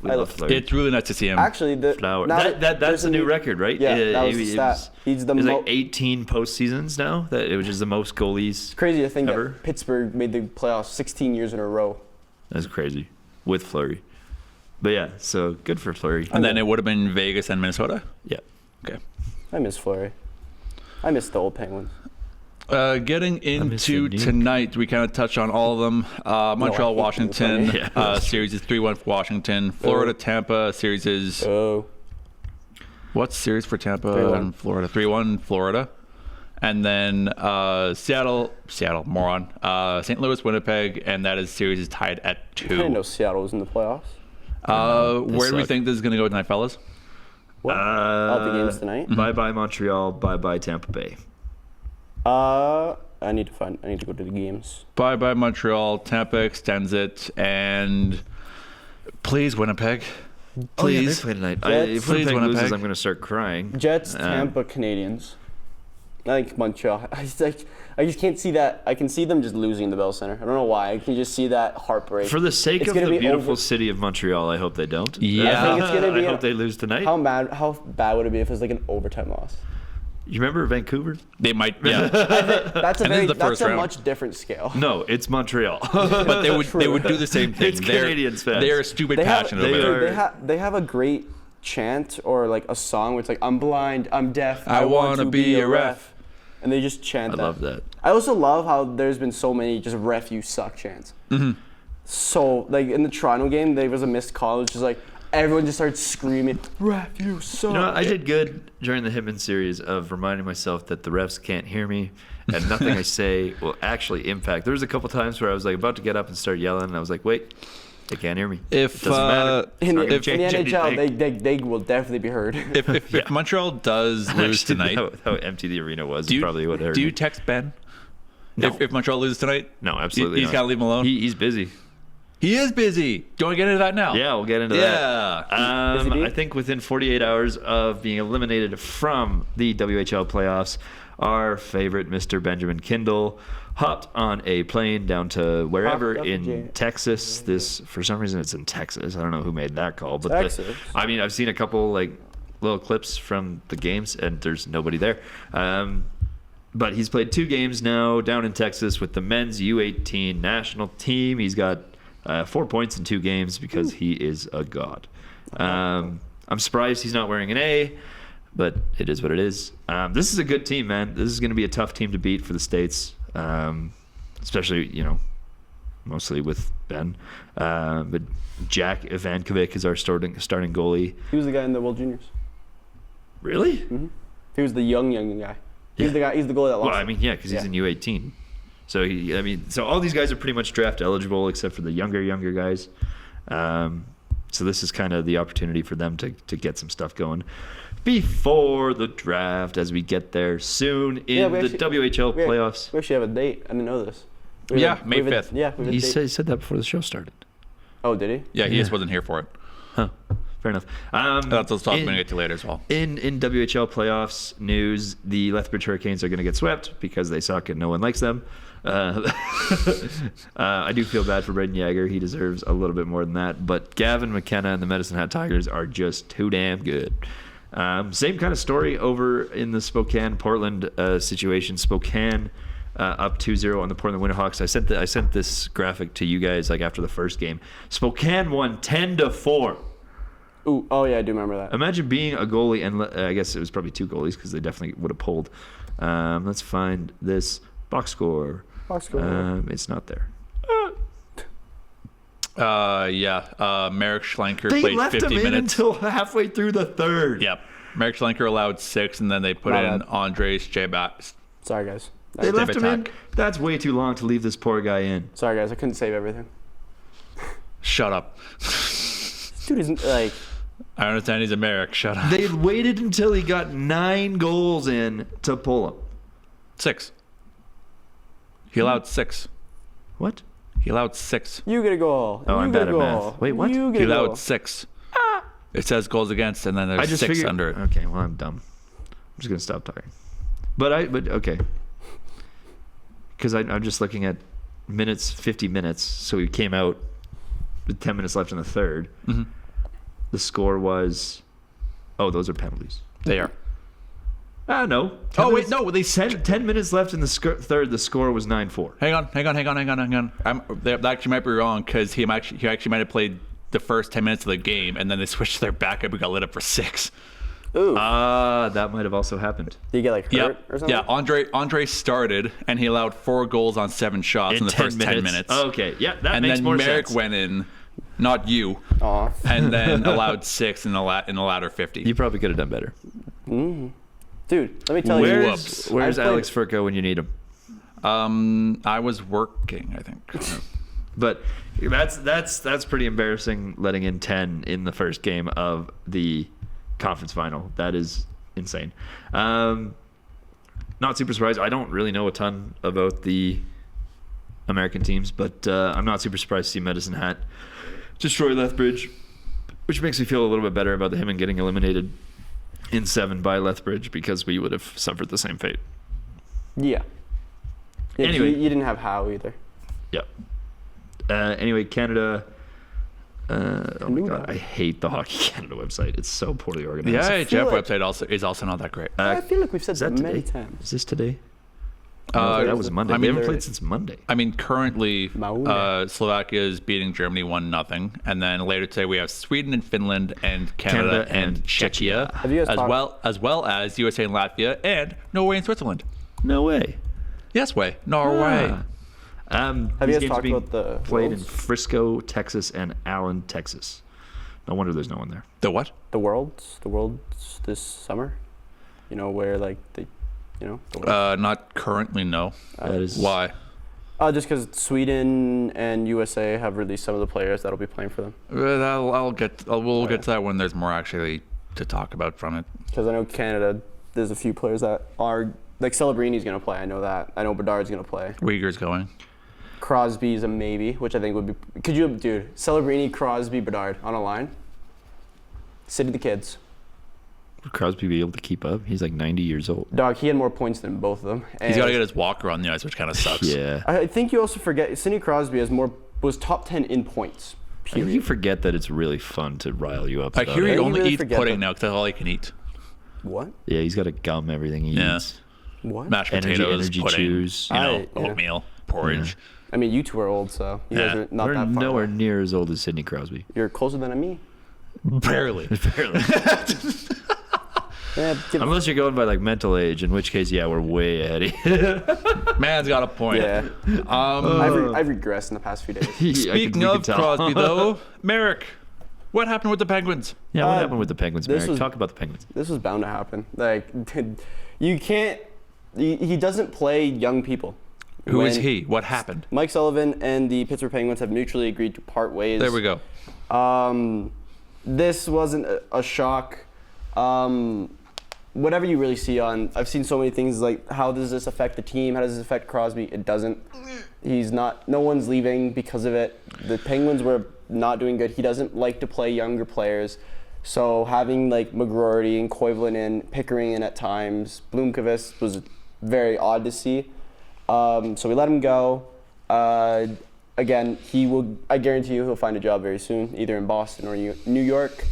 S2: We
S4: I
S2: love
S4: love-
S2: Fleury.
S3: It's really nice to see him.
S4: Actually,
S2: Flower.
S4: now
S2: That's
S4: there's
S2: a new record, right?
S4: Yeah, that was the
S2: it
S4: stat. He's the
S2: It's
S4: most.
S2: like 18 postseasons now, which is the most goalies.
S4: Crazy to think
S2: ever.
S4: that Pittsburgh made the playoffs 16 years in a row.
S2: That's crazy with Fleury. But yeah, so good for Fleury.
S3: And then it would have been Vegas and Minnesota.
S2: Yeah.
S3: Okay.
S4: I miss Fleury. I miss the old Penguins.
S3: Getting
S2: miss
S3: into
S2: you, Nick.
S3: tonight, we kind of touch on all of them. Montreal,
S4: hate
S3: Washington.
S2: them. Yeah.
S3: Series is 3-1 for Washington. Florida, Tampa. Series is
S4: Oh.
S3: what's series for Tampa
S4: 3-1.
S3: and Florida? 3-1 Florida. And then Seattle, moron. St. Louis, Winnipeg, and that is series is tied at
S4: I didn't know
S3: 2.
S4: Seattle was in the playoffs.
S3: Where do we
S2: suck.
S3: think this is going to go tonight, fellas?
S4: What? The games tonight?
S2: Bye bye Montreal. Bye bye Tampa Bay.
S4: I need to go to the games.
S3: Bye Montreal. Tampa extends it, and please Winnipeg. Please.
S2: they play tonight.
S4: Jets.
S2: If
S3: Please,
S2: Winnipeg loses,
S3: Winnipeg.
S2: I'm going to start crying.
S4: Jets, Tampa, Canadians. I think Montreal. I just can't see that. I can see them just losing the Bell Center. I don't know why. I can just see that heartbreak.
S2: For the sake
S4: It's
S2: of
S4: gonna
S2: the
S4: be
S2: beautiful
S4: over-
S2: city of Montreal, I hope they don't.
S3: Yeah.
S4: I think it's gonna be
S2: I hope they lose tonight.
S4: How bad would it be if it was like an overtime loss?
S2: You remember Vancouver?
S3: They might, yeah.
S4: That's a
S3: And this is the
S4: that's
S3: first
S4: a
S3: round.
S4: much different scale.
S2: No, it's Montreal.
S3: But they would do the same thing.
S2: It's Canadians fans.
S3: They're stupid
S4: They have,
S3: passionate
S2: they
S3: about
S2: are-
S3: it.
S4: they have a great chant or like a song where it's like, I'm blind, I'm deaf,
S3: I
S4: want
S3: wanna
S4: to
S3: be a ref.
S4: And they just chant
S2: I
S4: that.
S2: love that.
S4: I also love how there's been so many just ref you suck chants. So like in the Toronto game, there was a missed call. It was just like everyone just started screaming, ref you suck.
S2: You know, I did good during the Hitman series of reminding myself that the refs can't hear me and nothing I say will actually impact. There was a couple times where I was like about to get up and start yelling, and I was like, wait, they can't hear me.
S3: If
S2: It doesn't matter.
S4: in the,
S2: It's not gonna
S4: in the
S2: change
S4: NHL,
S2: anything.
S4: they will definitely be heard.
S3: if Montreal does lose
S2: Actually,
S3: tonight,
S2: how empty the arena was
S3: do you,
S2: probably what hurt
S3: do you
S2: me.
S3: text Ben?
S2: No.
S3: If Montreal loses tonight?
S2: No, absolutely
S3: He's
S2: not.
S3: got to leave him alone?
S2: He's busy.
S3: He is busy. Do you want to get into that now?
S2: Yeah, we'll get into
S3: Yeah.
S2: that.
S4: Busy bee?
S2: I think within 48 hours of being eliminated from the WHL playoffs, our favorite Mr. Benjamin Kindle hopped on a plane down to wherever
S4: Hopped up
S2: in
S4: to
S2: Texas. This, for some reason, it's in Texas. I don't know who made that call, but
S4: Texas?
S2: I mean, I've seen a couple like little clips from the games, and there's nobody there. But he's played 2 games now down in Texas with the men's U18 national team. He's got 4 points in 2 games because he is a god. I'm surprised he's not wearing an A, but it is what it is. This is a good team, man. This is going to be a tough team to beat for the States, especially, mostly with Ben. But Jack Ivankovic is our starting goalie.
S4: He was the guy in the World Juniors.
S2: Really?
S4: He was the young guy. He's
S2: Yeah.
S4: the guy. He's the goalie that lost.
S2: Well, I mean, yeah, because he's in U18. So so all these guys are pretty much draft eligible except for the younger guys. So this is kind of the opportunity for them to get some stuff going before the draft as we get there soon in the WHL playoffs.
S4: We actually have a date. I didn't know this. We
S3: Yeah,
S4: have
S3: May
S4: we have
S3: 5th.
S4: Yeah, we have a
S2: He
S4: date.
S2: said that before the show started.
S4: Oh, did he?
S3: Yeah, he just wasn't here for it.
S2: Huh. Fair enough.
S3: That's what we're going
S2: in-
S3: to get to later as well.
S2: In WHL playoffs news, the Lethbridge Hurricanes are going to get swept because they suck and no one likes them. I do feel bad for Braden Yager. He deserves a little bit more than that. But Gavin McKenna and the Medicine Hat Tigers are just too damn good. Same kind of story over in the Spokane-Portland situation. Spokane up 2-0 on the Portland Winterhawks. I sent this graphic to you guys like after the first game. Spokane won 10-4.
S4: Ooh, oh yeah, I do remember that.
S2: Imagine being a goalie, and I guess it was probably 2 goalies because they definitely would have pulled. Let's find this box score.
S4: Box score.
S2: It's not there.
S3: Merrick Schlenker
S2: They
S3: played
S2: left
S3: 50
S2: him in
S3: minutes.
S2: until halfway through the third.
S3: Yep. Merrick Schlenker allowed 6, and then they put
S4: My
S3: in
S4: bad.
S3: Andres Jabak.
S4: Sorry, guys.
S2: They left him in.
S3: attack.
S2: That's way too long to leave this poor guy in.
S4: Sorry, guys, I couldn't save everything.
S3: Shut up.
S4: This dude isn't like.
S3: I understand he's American. Shut up.
S2: They waited until he got 9 goals in to pull him.
S3: 6. He allowed 6.
S2: What?
S3: He allowed 6.
S4: You get a goal.
S2: Oh,
S4: You
S2: I'm
S4: get
S2: bad
S4: a
S2: at
S4: goal.
S2: math. Wait, what?
S4: You
S3: He
S4: get a goal.
S3: allowed 6. It says goals against, and then
S2: I
S3: there's
S2: just
S3: 6
S2: figured.
S3: under it.
S2: Okay, well I'm dumb. I'm just gonna stop talking. But okay. Because I'm just looking at minutes, 50 minutes. So he came out with 10 minutes left in the third.
S3: Mm-hmm.
S2: The score was. Oh, those are penalties.
S3: They are.
S2: No.
S3: Oh, wait, no. They
S2: 10 minutes left in the third. The score was 9-4.
S3: Hang on. That actually might be wrong because he actually might have played the first 10 minutes of the game, and then they switched to their backup and got lit up for 6.
S4: Ooh.
S2: That might have also happened.
S4: Did he get like hurt or something?
S3: Yeah. Andre started, and he allowed 4 goals on 7 shots in the first 10 minutes.
S2: Okay, yeah, that
S3: And
S2: makes
S3: then
S2: more
S3: Merrick
S2: sense.
S3: went in, not you,
S4: Aw.
S3: and then allowed 6 in the latter 50.
S2: You probably could have done better.
S4: Dude, let me tell you.
S3: Where's
S2: Where's
S4: I played-
S2: Alex Furco when you need him?
S3: I was working, I think.
S2: But that's pretty embarrassing, letting in 10 in the first game of the conference final. That is insane. Not super surprised. I don't really know a ton about the American teams, but I'm not super surprised to see Medicine Hat destroy Lethbridge, which makes me feel a little bit better about him and getting eliminated in 7 by Lethbridge, because we would have suffered the same fate.
S4: Yeah.
S2: Anyway.
S4: You didn't have Howe either.
S2: Yep. Anyway, Canada. Oh my god,
S4: that.
S2: I hate the Hockey Canada website. It's so poorly
S3: The
S2: organized.
S3: IHF
S4: like-
S3: website is also not that great.
S4: I feel like we've said
S2: Is that
S4: that many
S2: today?
S4: times.
S2: Is this today? No, that was Monday.
S3: I
S2: They
S3: mean,
S2: haven't
S4: there-
S2: played since Monday.
S3: I mean, currently,
S4: Mauna.
S3: Slovakia is beating Germany 1-0, and then later today we have Sweden and Finland and Canada, and Czechia,
S4: Have you guys talked-
S3: as well as USA and Latvia and Norway and Switzerland.
S2: No way.
S3: Yes, way Norway.
S2: Have
S4: you guys talked about the
S2: played in
S4: Worlds?
S2: Frisco, Texas, and Allen, Texas? No wonder there's no one there.
S3: The what?
S4: The Worlds this summer. You know where like the Worlds.
S3: Not currently, no.
S2: That is
S3: Why?
S4: Just because Sweden and USA have released some of the players that'll be playing for them.
S3: We'll get to that when there's more actually to talk about from it.
S4: Because I know Canada, there's a few players that are like Celebrini's gonna play. I know that. I know Bedard's gonna play.
S3: Uyghur's going.
S4: Crosby's a maybe, which I think would be. Could you, dude? Celebrini, Crosby, Bedard on a line. City the kids.
S2: Would Crosby be able to keep up? He's like 90 years old.
S4: Dog, he had more points than both of them.
S3: He's got to
S4: And
S3: get his walker on the ice, which kind of sucks.
S2: Yeah.
S4: I think you also forget Sidney Crosby was top 10 in points.
S2: I think you
S4: Period.
S2: forget that it's really fun to rile you up.
S3: I
S2: about
S3: hear
S2: it.
S3: he
S4: you
S3: only
S4: really
S3: eats
S4: forget
S3: pudding
S4: that.
S3: now because that's all he can eat.
S4: What?
S2: Yeah, he's got to gum everything he
S3: Yeah.
S2: eats.
S4: What?
S3: Mashed
S2: Energy-
S3: potatoes,
S2: energy
S3: pudding,
S2: chews.
S3: you know,
S4: Yeah.
S3: oatmeal, porridge.
S4: I mean, you two are old, so you guys
S3: Yeah.
S4: are not
S2: We're
S4: that far.
S2: nowhere
S4: away.
S2: near as old as Sidney Crosby.
S4: You're closer than me.
S3: Barely.
S2: Barely.
S4: Yeah,
S2: Unless you're going by like mental age, in which case, yeah, we're way ahead of you.
S3: Man's got a point.
S4: yeah. I've regressed in the past few days.
S3: Speaking of Crosby, though, Merrick, what happened with the Penguins?
S2: Yeah, what happened with the Penguins,
S4: this
S2: Merrick?
S4: was-
S2: Talk about the Penguins.
S4: This was bound to happen. Like, you can't. He doesn't play young people.
S3: Who is
S4: When-
S3: he? What happened?
S4: Mike Sullivan and the Pittsburgh Penguins have mutually agreed to part ways.
S3: There we go.
S4: This wasn't a shock. Whatever you really see on, I've seen so many things like, how does this affect the team? How does this affect Crosby? It doesn't. He's not. No one's leaving because of it. The Penguins were not doing good. He doesn't like to play younger players. So having like McGroarty and Koivunen in, Pickering in at times, Blomqvist was very odd to see. So we let him go. Again, I guarantee you he'll find a job very soon, either in Boston or New York.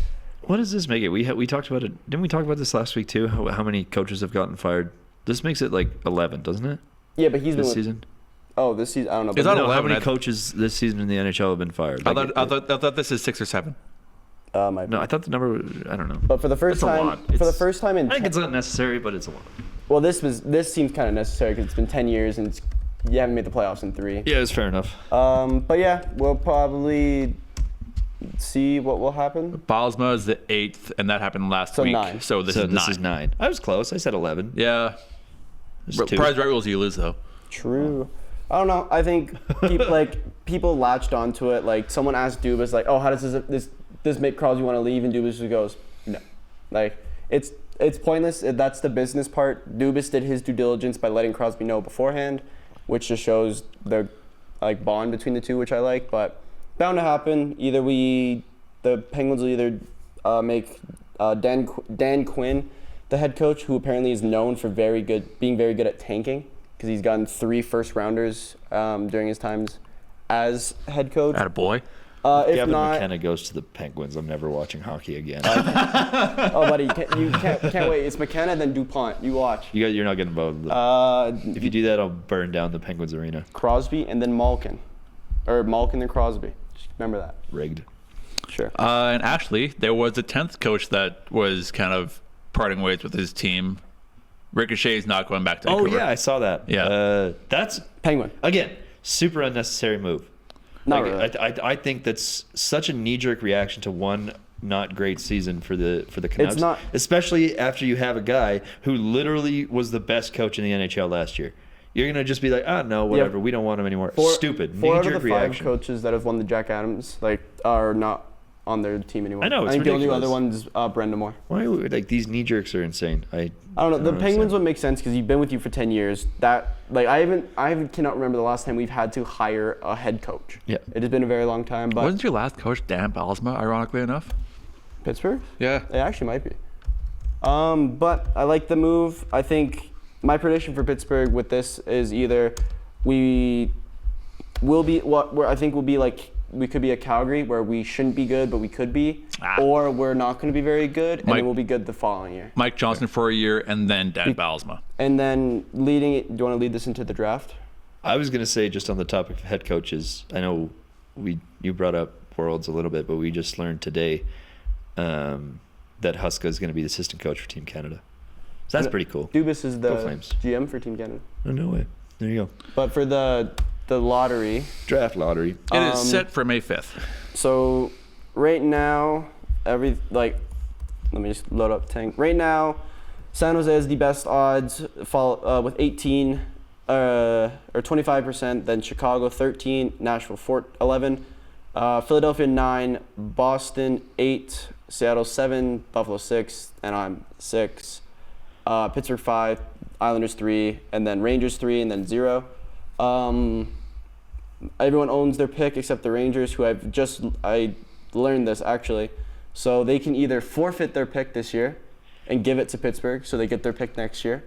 S2: What does this make it? We talked about it. Didn't we talk about this last week too? How many coaches have gotten fired? This makes it like 11, doesn't it?
S4: Yeah, but he's
S2: This
S4: been
S2: season.
S4: Oh, this season, I don't know.
S3: Is
S4: but
S3: that
S2: No, how
S3: 11?
S2: many coaches this season in the NHL have been fired?
S3: I
S2: Like,
S3: thought this is 6 or 7.
S2: no, I thought the number. I don't know.
S4: But for the first
S2: It's a
S4: time,
S2: lot.
S4: for the
S2: It's-
S4: first time in
S2: I think it's not necessary, but it's a lot.
S4: well, this seems kind of necessary because it's been 10 years and you haven't made the playoffs in 3.
S2: Yeah, it's fair enough.
S4: But yeah, we'll probably see what will happen.
S3: Baalsma is the 8th, and that happened last
S4: So
S3: week.
S4: 9.
S3: So this
S2: so
S3: is
S2: this
S3: 9.
S2: is 9. I was close. I said 11.
S3: Yeah.
S2: There's two.
S3: Prize right rules, you lose though.
S4: True. I don't know. I think people latched onto it. Like someone asked Dubas, like, "Oh, how does this make Crosby want to leave?" And Dubas just goes, "No." Like it's pointless. That's the business part. Dubas did his due diligence by letting Crosby know beforehand, which just shows the bond between the two, which I like. But bound to happen. Either the Penguins will either make Dan Quinn the head coach, who apparently is known for being very good at tanking, because he's gotten 3 first-rounders during his times as head coach.
S3: Attaboy.
S4: If
S2: Gavin
S4: not,
S2: McKenna goes to the Penguins, I'm never watching hockey again.
S4: oh buddy, you can't wait. It's McKenna, then DuPont. You watch.
S2: You're not getting involved with that. If you do that, I'll burn down the Penguins arena.
S4: Crosby and then Malkin, or Malkin and Crosby. Just remember that.
S2: Rigged.
S4: Sure.
S3: And actually, there was a 10th coach that was kind of parting ways with his team. Ricochet's not going back to
S2: Oh
S3: Vancouver.
S2: yeah, I saw that.
S3: Yeah.
S2: That's
S4: Penguin.
S2: again super unnecessary move.
S4: Not
S2: Like,
S4: really.
S2: I think that's such a knee-jerk reaction to one not great season for the Canucks.
S4: It's not-
S2: especially after you have a guy who literally was the best coach in the NHL last year. You're gonna just be like, no, whatever. We don't want him anymore. Stupid.
S4: Four out of
S2: Knee-jerk
S4: the 5
S2: reaction.
S4: coaches that have won the Jack Adams are not on their team anymore.
S2: I know, it's
S4: think the only
S2: ridiculous.
S4: other one's Brenda Moore.
S2: Why like these knee-jerks are insane. I
S4: I don't know. The
S2: understand.
S4: Penguins would make sense because you've been with you for 10 years. That I cannot remember the last time we've had to hire a head coach.
S2: Yeah.
S4: It has been a very long time. But
S3: Wasn't your last coach Dan Balsma, ironically enough?
S4: Pittsburgh?
S3: Yeah.
S4: It actually might be. But I like the move. I think my prediction for Pittsburgh with this is either we will be where I think we'll be like we could be a Calgary where we shouldn't be good but we could be, or we're not going to be very good and then we'll be good the following year.
S3: Mike Johnson for a year and then Dan Balsma.
S4: And then leading it. Do you want to lead this into the draft?
S2: I was gonna say, just on the topic of head coaches, I know you brought up Worlds a little bit, but we just learned today that Huska is going to be the assistant coach for Team Canada. So that's pretty cool.
S4: Dubas is the
S2: Go Flames.
S4: GM for Team Canada.
S2: Oh, no way. There you go.
S4: But for the lottery,
S2: Draft lottery.
S3: It is set for May 5th.
S4: so right now, let me just load up Tank. Right now, San Jose has the best odds, with 18 or 25%. Then Chicago 13, Nashville 11, Philadelphia 9, Boston 8, Seattle 7, Buffalo 6, and I'm 6. Pittsburgh 5, Islanders 3, and then Rangers 3, and then 0. Everyone owns their pick except the Rangers, who I learned this actually. So they can either forfeit their pick this year and give it to Pittsburgh so they get their pick next year,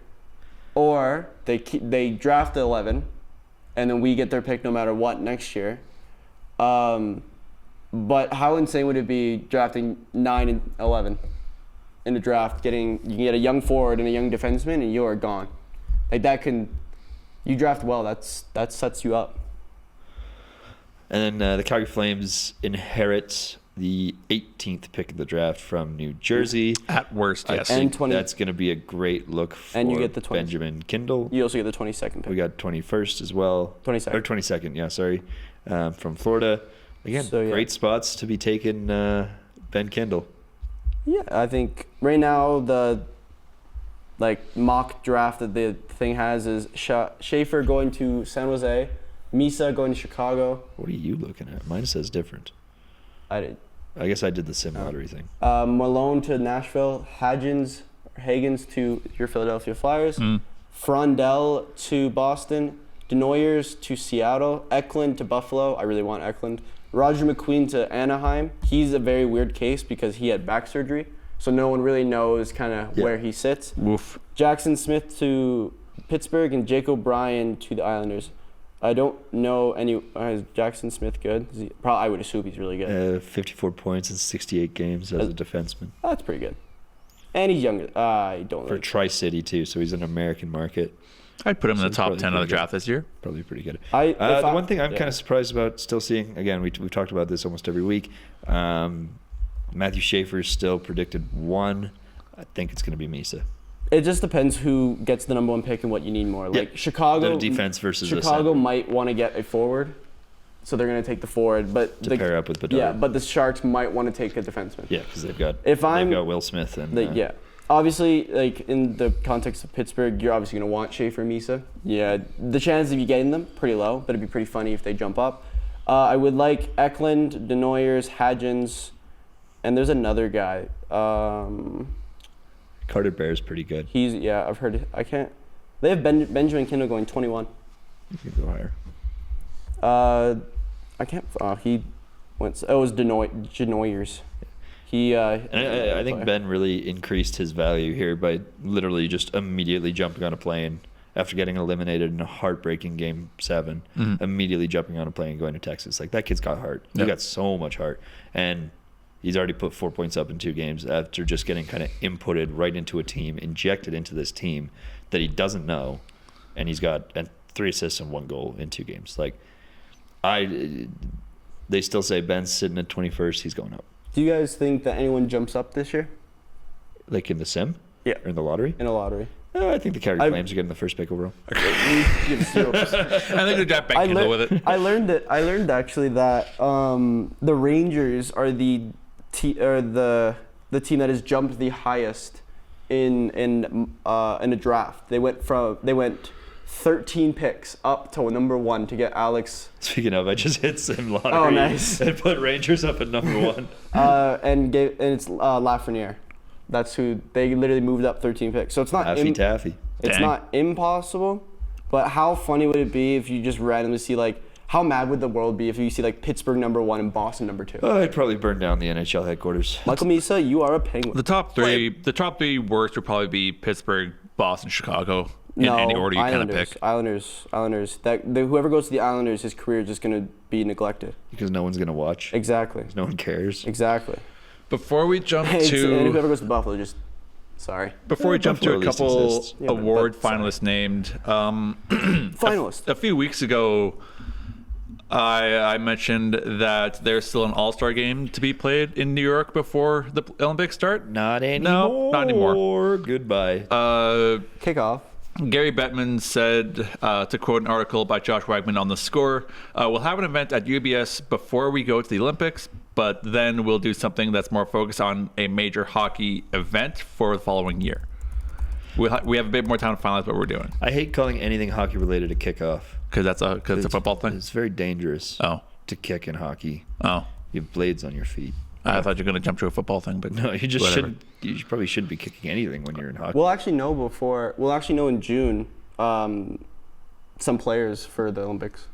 S4: or they draft the 11 and then we get their pick no matter what next year. But how insane would it be drafting 9 and 11 in the draft? You can get a young forward and a young defenseman and you are gone. You draft well, that sets you up.
S2: And then the Calgary Flames inherit the 18th pick of the draft from New Jersey.
S3: At worst,
S2: I
S3: yes.
S2: think
S4: And 20
S2: that's going to be a great look for
S4: And you get the 20.
S2: Benjamin Kindle.
S4: You also get the 22nd pick.
S2: We got 21st as well.
S4: 22nd.
S2: Or 22nd, yeah, sorry. From Florida. Again,
S4: So, yeah.
S2: great spots to be taking Ben Kindle.
S4: Yeah, I think right now the mock draft that the thing has is Schaefer going to San Jose, Misa going to Chicago.
S2: What are you looking at? Mine says different.
S4: I
S2: guess I did the sim lottery thing.
S4: Malone to Nashville, Hagens to your Philadelphia Flyers, Frondell to Boston, Denoyers to Seattle, Eklund to Buffalo. I really want Eklund. Roger McQueen to Anaheim. He's a very weird case because he had back surgery, so no one really knows kind of where he sits.
S3: Woof.
S4: Jackson Smith to Pittsburgh and Jake O'Brien to the Islanders. I don't know any. Is Jackson Smith good? I would assume he's really good.
S2: 54 points in 68 games as a defenseman.
S4: That's pretty good. And he's younger. I don't
S2: For
S4: know.
S2: Tri-City, too, so he's an American market.
S3: I'd put him in the
S2: Seems
S3: top
S2: probably
S3: 10 of the
S2: pretty good.
S3: draft this year.
S2: Probably pretty good.
S4: The
S2: one thing I'm kind of surprised about still seeing, again, we've talked about this almost every week, Matthew Schaefer is still predicted 1. I think it's going to be Misa.
S4: It just depends who gets the number 1 pick and what you need more. Like Chicago,
S2: The defense versus the
S4: Chicago
S2: center.
S4: might want to get a forward, so they're going to take the forward. But
S2: To pair up with Bedard.
S4: Yeah, but the Sharks might want to take a defenseman.
S2: Yeah, because they've got
S4: If I'm-
S2: Will Smith and
S4: Yeah. obviously, like in the context of Pittsburgh, you're obviously gonna want Schaefer and Misa. Yeah, the chances of you getting them pretty low, but it'd be pretty funny if they jump up. I would like Eklund, Denoyers, Hadjins, and there's another guy.
S2: Carter Bear's pretty good.
S4: I've heard it. I can't. They have Benjamin Kindle going 21.
S2: You could go higher.
S4: I can't. He went. It was Denoyers. He.
S2: And I think Ben really increased his value here by literally just immediately jumping on a plane after getting eliminated in a heartbreaking Game 7. Immediately jumping on a plane and going to Texas. Like, that kid's got heart. He got so much heart. And he's already put 4 points up in 2 games after just getting kind of inputted right into a team, injected into this team that he doesn't know. And he's got 3 assists and 1 goal in 2 games. Like, they still say Ben's sitting at 21st. He's going up.
S4: Do you guys think that anyone jumps up this year?
S2: Like in the sim?
S4: Yeah.
S2: Or in the lottery?
S4: In a lottery.
S2: I think the Calgary Flames are getting the first pick overall.
S3: I think they're Jack Kindle with it.
S4: I learned actually that the Rangers are the team that has jumped the highest in a draft. They went 13 picks up to number 1 to get Alex.
S2: Speaking of, I just hit sim lottery.
S4: Oh, nice.
S2: And put Rangers up at number 1.
S4: And it's Lafreniere. That's who they literally moved up 13 picks. So it's not
S2: Taffy.
S4: It's
S3: Dang.
S4: not impossible, but how funny would it be if you just randomly see, like, how mad would the world be if you see like Pittsburgh number 1 and Boston number 2?
S2: I'd probably burn down the NHL headquarters.
S4: Michael Misa, you are a Penguin.
S3: The top three worst would probably be Pittsburgh, Boston, Chicago. In any order you kind of pick.
S4: Islanders. Whoever goes to the Islanders, his career is just going to be neglected.
S2: Because no one's going to watch.
S4: Exactly.
S2: No one cares.
S4: Exactly.
S3: Before we jump
S4: And
S3: to
S4: whoever goes to Buffalo, just sorry.
S3: before we jump to
S2: Buffalo
S3: a
S2: at least
S3: couple
S2: exists.
S4: Yeah,
S3: award
S4: but sorry.
S3: finalists named,
S4: Finalist.
S3: a few weeks ago, I mentioned that there's still an All-Star game to be played in New York before the Olympics start.
S2: Not anymore.
S3: No, not anymore.
S2: Goodbye.
S4: Kickoff.
S3: Gary Bettman said, to quote an article by Josh Wagman on The Score, we'll have an event at UBS before we go to the Olympics, but then we'll do something that's more focused on a major hockey event for the following year. We have a bit more time to finalize what we're doing.
S2: I hate calling anything hockey related a kickoff.
S3: Because it's a football thing?
S2: It's very dangerous to kick in hockey.
S3: Oh.
S2: You have blades on your feet.
S3: I thought you were going to jump to a football thing, but
S2: No, you just
S3: whatever.
S2: shouldn't. You probably shouldn't be kicking anything when you're in hockey.
S4: We'll actually know in June some players for the Olympics.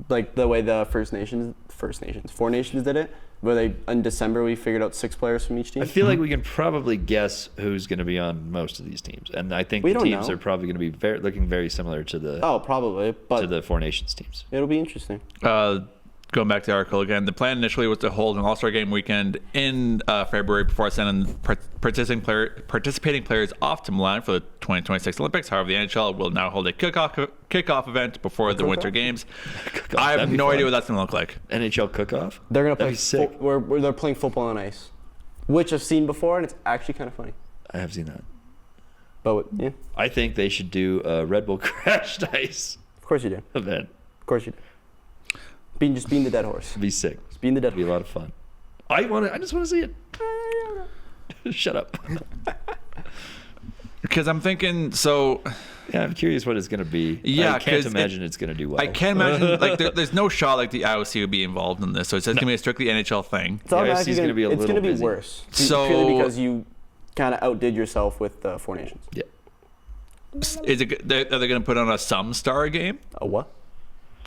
S4: Like the way the Four Nations did it, where in December we figured out 6 players from each team.
S2: I feel like we can probably guess who's going to be on most of these teams, and I think
S4: We
S2: the
S4: don't
S2: teams
S4: know.
S2: are probably going to be looking very similar to the
S4: Probably, but
S2: to the Four Nations teams.
S4: it'll be interesting.
S3: Going back to the article again, the plan initially was to hold an All-Star Game weekend in February before sending participating players off to Milan for the 2026 Olympics. However, the NHL will now hold a kickoff event before the Winter Games. I have
S2: That'd be
S3: no
S2: fun.
S3: idea what that's going to look like.
S2: NHL cook-off.
S4: They're gonna play.
S2: That'd be sick.
S4: Where they're playing football on ice, which I've seen before, and it's actually kind of funny.
S2: I have seen that.
S4: But yeah,
S2: I think they should do a Red Bull crashed ice
S4: of course you do.
S2: event.
S4: Of course you do. Just being the dead horse.
S2: It'd be sick.
S4: Just being the dead
S2: It'd be a
S4: horse.
S2: lot of fun. I just want to see it. Shut up.
S3: Because I'm thinking, so
S2: Yeah, I'm curious what it's going to be.
S3: Yeah,
S2: I can't
S3: 'cause
S2: imagine it's going to do well.
S3: I can't imagine, like, there's no shot like the IOC would be involved in this. So it's just going to be a strictly NHL thing.
S4: It's automatically
S2: IFC is gonna be a
S4: it's
S2: little
S4: gonna be
S2: busy.
S4: worse.
S3: So-
S4: purely because you kind of outdid yourself with the Four Nations.
S2: Yeah.
S3: Are they going to put on a some star game
S4: A what?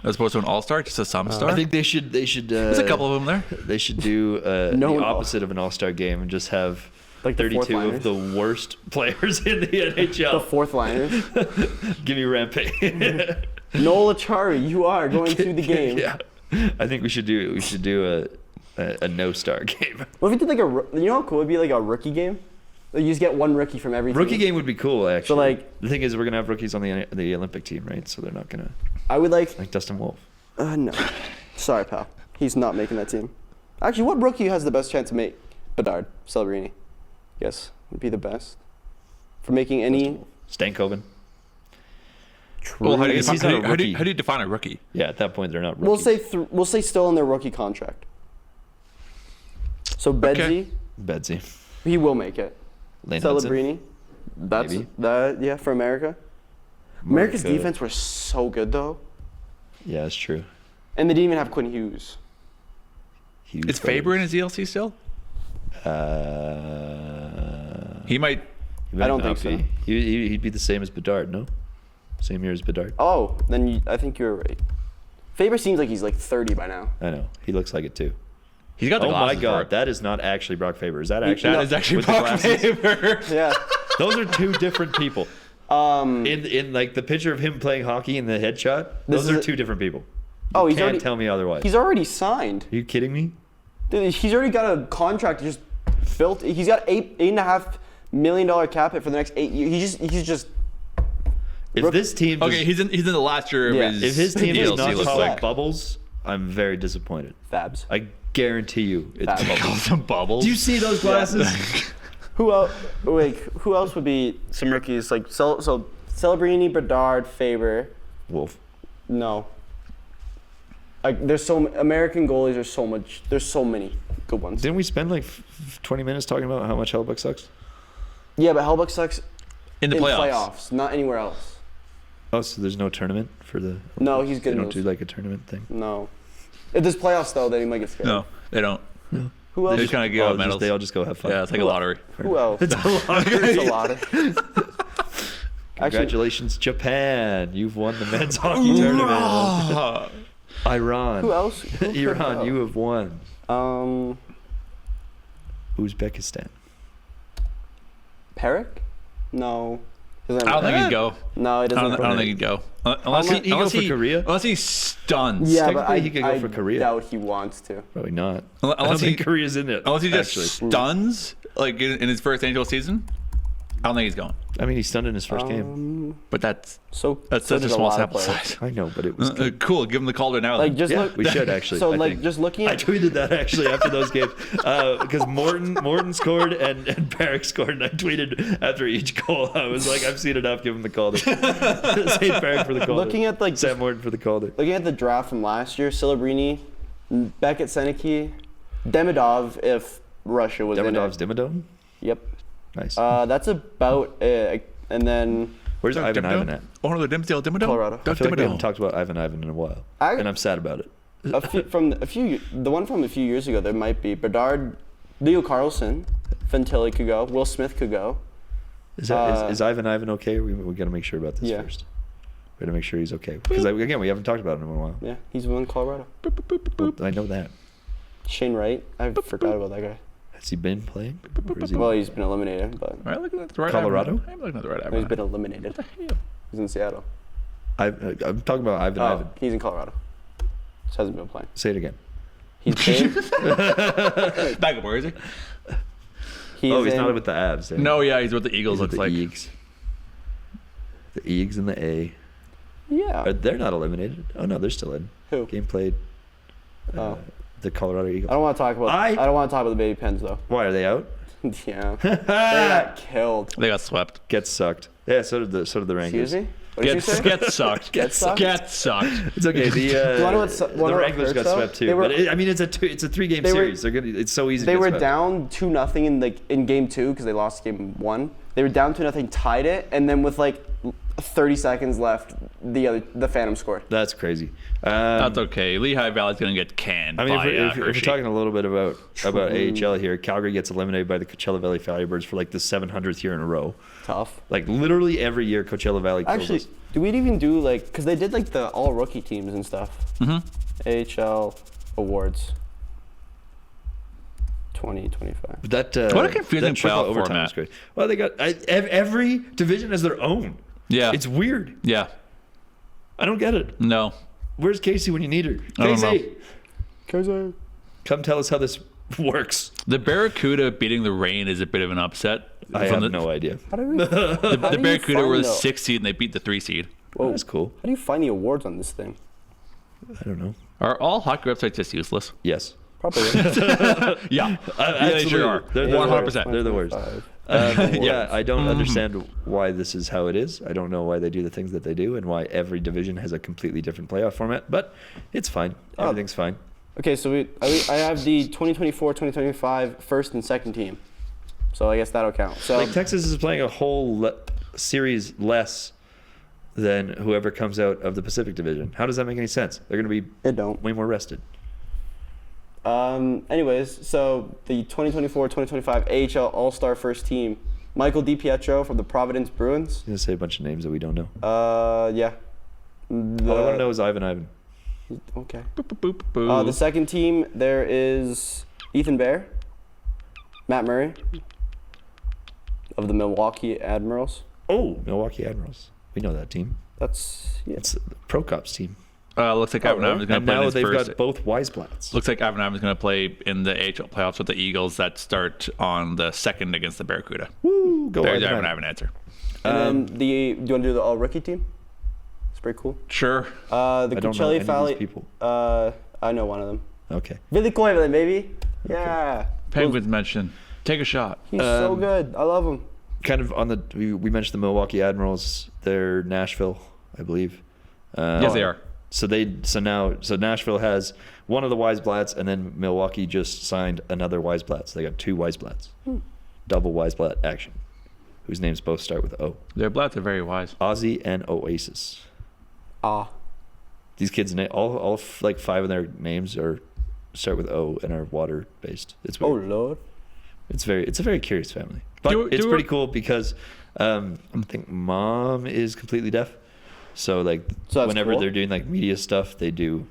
S3: as opposed to an all star, just a some star?
S2: I think they should.
S3: There's a couple of them there.
S2: They should do
S4: No,
S2: the opposite of an all-star game and just have
S4: Like the fourth
S2: 32 of
S4: liners?
S2: the worst players in the
S4: The
S2: NHL.
S4: fourth liners.
S2: Give me Rampage.
S4: Noel Achari, you are going to the game.
S2: Yeah, I think we should do a no-star game.
S4: What if you did like you know how cool it'd be, like a rookie game? Like you just get one rookie from every
S2: Rookie
S4: team.
S2: game would be cool, actually.
S4: So, like-
S2: the thing is, we're gonna have rookies on the Olympic team, right? So they're not gonna
S4: I would like
S2: Dustin Wolf.
S4: no. Sorry, pal. He's not making that team. Actually, what rookie has the best chance to make Bedard, Celebrini? Yes, would be the best for making any.
S2: Stankoven.
S3: Well, how do you
S2: He's
S3: define,
S2: not a
S3: how do you-
S2: rookie.
S3: how do you define a rookie?
S2: Yeah, at that point they're not rookies.
S4: We'll say still in their rookie contract. So Bedsy,
S2: Bedsy.
S4: he will make it.
S2: Lane Hudson?
S4: Celebrini. That's
S2: Maybe.
S4: that. Yeah, for America. America's
S2: America.
S4: defense was so good though,
S2: Yeah, that's true.
S4: and they didn't even have Quinn Hughes.
S2: Huge
S3: Is Faber in
S2: players.
S3: his ELC still? He might.
S2: He might
S4: I don't
S2: not
S4: think so.
S2: be. He'd be the same as Bedard, no? Same year as Bedard.
S4: Oh, then I think you're right. Faber seems like he's like 30 by now.
S2: I know. He looks like it too.
S3: He's got the
S2: Oh my
S3: glasses for
S2: God,
S3: it.
S2: that is not actually Brock Faber. Is that actually?
S3: That is actually
S2: with the
S3: Brock
S2: glasses?
S3: Faber.
S4: Yeah.
S2: Those are two different people. In like the picture of him playing hockey in the headshot,
S4: This
S2: those
S4: is
S2: are
S4: a-
S2: two different people.
S4: Oh,
S2: You
S4: he's
S2: can't
S4: already
S2: tell me otherwise.
S4: he's already signed.
S2: Are you kidding me?
S4: Dude, he's already got a contract just built. He's got $8.5 million cap hit for the next 8 years. He's just.
S2: If this team,
S3: Okay, he's in the last year of
S4: Yeah.
S3: his.
S2: if his team does
S3: ELC,
S2: not
S3: looks
S2: call
S3: like.
S2: bubbles, I'm very disappointed.
S4: Fabs.
S2: I guarantee you, it's
S4: Fabs.
S2: bubbles.
S3: Calls them bubbles.
S2: Do you see those glasses?
S4: Who else? Like who else would be some rookies? Like so Celebrini, Bedard, Faber.
S2: Wolf.
S4: No. Like there's American goalies. There's so many good ones.
S2: Didn't we spend like 20 minutes talking about how much Hellbuck sucks?
S4: Yeah, but Hellbuck sucks
S3: in the
S4: in
S3: playoffs.
S4: not anywhere else.
S2: Oh, so there's no tournament for the.
S4: No, he's
S2: They
S4: good. in
S2: don't do
S4: those.
S2: like a tournament thing.
S4: No. If there's playoffs though, then he might get scared.
S3: No, they don't.
S4: Who else?
S3: They just kind of give
S2: Oh,
S3: out medals.
S2: they all just go have fun.
S3: Yeah, it's like a lottery.
S4: Who else?
S2: It's a lottery.
S4: It's a lottery.
S2: Congratulations, Japan! You've won the men's hockey tournament. Iran.
S4: Who else? Who could
S2: Iran,
S4: go?
S2: you have won.
S4: Um,
S2: Uzbekistan.
S4: Perrick? No.
S3: I don't think he'd go.
S4: No, he
S3: I
S4: doesn't.
S3: don't think he'd go. Unless
S2: He'd go for Korea?
S3: Unless he stuns.
S4: Yeah, but
S2: Technically, he could go for Korea.
S4: doubt he wants to.
S2: Probably not. I don't
S3: Unless he,
S2: think Korea's in it.
S3: unless he just
S2: actually.
S3: stuns like in his first NHL season. I don't think he's going.
S2: I mean, he stunned in his first game.
S3: But that's
S4: So
S3: that's
S4: so
S3: such a
S4: did
S3: small
S4: lot of
S3: sample
S4: players.
S3: size.
S2: I know, but it was good.
S3: Cool. Give him the Calder now.
S4: Like
S3: then.
S4: just
S2: Yeah,
S4: look.
S2: we should actually.
S4: So
S2: I
S4: like
S2: think.
S4: just looking
S2: I
S4: at.
S2: tweeted that actually after those games because Morton scored and Barrick scored, and I tweeted after each goal. I was like, I've seen enough. Give him the Calder. St. Barrick for the Calder.
S4: Looking at like
S2: Sam Morton for the Calder.
S4: looking at the draft from last year, Celebrini, Beckett, Seneki, Demidov if Russia was
S2: Demidov's
S4: in it.
S2: Dimmadome.
S4: Yep.
S2: Nice.
S4: That's about it. And then
S2: Where's
S3: Doug
S2: Ivan
S3: Dimmadome?
S2: at?
S3: Oh no, the Dimsdale Dimmadome.
S4: Colorado.
S2: I
S3: Doug
S2: feel like we haven't
S3: Dimmadome.
S2: talked about Ivan in a while, and I'm sad about it.
S4: the one from a few years ago, there might be Bedard, Leo Carlson, Fantilli could go, Will Smith could go.
S2: Is Ivan okay? We got to make sure about this
S4: Yeah.
S2: first. We got to make sure he's okay because again, we haven't talked about him in a while.
S4: Yeah, he's in Colorado.
S2: Well, I know that.
S4: Shane Wright, I forgot about that guy.
S2: Has he been playing? Or is he?
S4: Well, he's been eliminated, but
S3: Am I looking at the right
S2: Colorado?
S3: I'm looking at the right
S4: he's been
S3: Ivan.
S4: eliminated. He's in Seattle.
S2: I'm talking about Ivan.
S4: He's in Colorado. Just hasn't been playing.
S2: Say it again.
S4: He's been.
S3: Back up, where is he?
S2: He's not with the Avs. eh?
S3: No, yeah, he's what the Eagles
S2: He's with
S3: looks
S2: the
S3: like.
S2: Eags. The Eags and the A.
S4: Yeah.
S2: They're not eliminated. Oh no, they're still in.
S4: Who?
S2: Game played.
S4: Oh.
S2: The Colorado Eagles.
S4: I don't want to talk about. I don't want to talk about the baby Pens though.
S2: Why are they out?
S4: Yeah. They got killed.
S3: They got swept.
S2: Get sucked. Yeah, so did the Wranglers.
S4: Excuse me. What did you say?
S3: Get sucked.
S4: Get sucked?
S3: Get sucked.
S2: It's okay.
S4: you wanna know what
S2: The
S4: what
S2: Wranglers
S4: hurts,
S2: got
S4: though?
S2: swept too.
S4: They were-
S2: But it's a 3-game
S4: they were-
S2: series. It's so easy.
S4: They
S2: to get
S4: were
S2: swept.
S4: down 2-0 in game 2 because they lost game 1. They were down 2-0, tied it, and then with like 30 seconds left, the Phantom scored.
S2: That's crazy.
S3: That's okay. Lehigh Valley's gonna get canned
S2: I mean,
S3: by
S2: if we're
S3: Hershey.
S2: talking a little bit about AHL here, Calgary gets eliminated by the Coachella Valley Firebirds for like the 700th year in a row.
S4: Tough.
S2: Like literally every year, Coachella Valley kills
S4: Actually,
S2: us.
S4: do we even do like because they did like the all rookie teams and stuff? AHL awards. 2025.
S2: But that
S3: What a confusing
S2: that triple
S3: playoff
S2: overtime
S3: format.
S2: was great. Well, they got every division has their own.
S3: Yeah.
S2: It's weird.
S3: Yeah.
S2: I don't get it.
S3: No.
S2: Where's Casey when you need her?
S3: I don't
S2: Casey,
S4: Cause
S2: come tell us how this works.
S3: The Barracuda beating the Rain is a bit of an upset.
S2: I have no idea.
S4: how do we?
S3: The Barracuda were the
S4: find
S3: 6th seed and they beat the 3 seed.
S4: Whoa.
S2: That's cool.
S4: How do you find the awards on this thing?
S2: I don't know.
S3: Are all hockey websites just useless?
S2: Yes.
S4: Probably.
S3: Yeah. They
S2: Absolutely.
S3: sure are.
S2: They're the
S3: 100%.
S2: They're the worst.
S4: 2025.
S2: Yeah, I don't understand why this is how it is. I don't know why they do the things that they do and why every division has a completely different playoff format, but it's fine. Everything's fine.
S4: Okay, so I have the 2024-2025 first and second team. So I guess that'll count. So
S2: Like Texas is playing a whole series less than whoever comes out of the Pacific Division. How does that make any sense? They're going to be
S4: it don't.
S2: way more rested.
S4: Anyways, so the 2024-2025 AHL All-Star first team, Michael DiPietro from the Providence Bruins.
S2: I'm going to say a bunch of names that we don't know.
S4: Yeah.
S2: All I want to know is Ivan.
S4: Okay.
S3: Boop, boop, boop, boop.
S4: The second team, there is Ethan Bear, Matt Murray of the Milwaukee Admirals.
S2: Oh, Milwaukee Admirals. We know that team.
S4: That's
S2: It's the Pro Cops team.
S3: Looks like Ivan Ivan's going
S2: And
S3: to play in
S2: now
S3: his
S2: they've
S3: first.
S2: got both Weisblatts.
S3: Looks like Ivan Ivan's going to play in the AHL playoffs with the Eagles that start on the 2nd against the Barracuda.
S2: Woo, go
S3: There's
S2: Ivan.
S3: Ivan Ivan answer.
S4: and then do you want to do the all rookie team? It's pretty cool.
S3: Sure.
S4: The
S2: I don't know
S4: Coachella
S2: any of
S4: Valley.
S2: these people.
S4: I know one of them.
S2: Okay.
S4: Billy Coylan, baby. Yeah.
S3: Penguins mentioned. Take a shot.
S4: He's so good. I love him.
S2: Kind of on the we mentioned the Milwaukee Admirals. They're Nashville, I believe.
S3: Yes, they are.
S2: So Nashville has one of the Weisblatts, and then Milwaukee just signed another Weisblatts. They got 2 Weisblatts. Double Weisblatt action. Whose names both start with O.
S3: Their Blats are very wise.
S2: Ozzy and Oasis.
S4: Ah.
S2: These kids, like 5 of their names start with O and are water based. It's
S4: Oh
S2: weird.
S4: Lord.
S2: It's a very curious family, but it's pretty cool because I think mom is completely deaf, so like
S4: So that's
S2: whenever
S4: cool.
S2: they're doing like media stuff, they do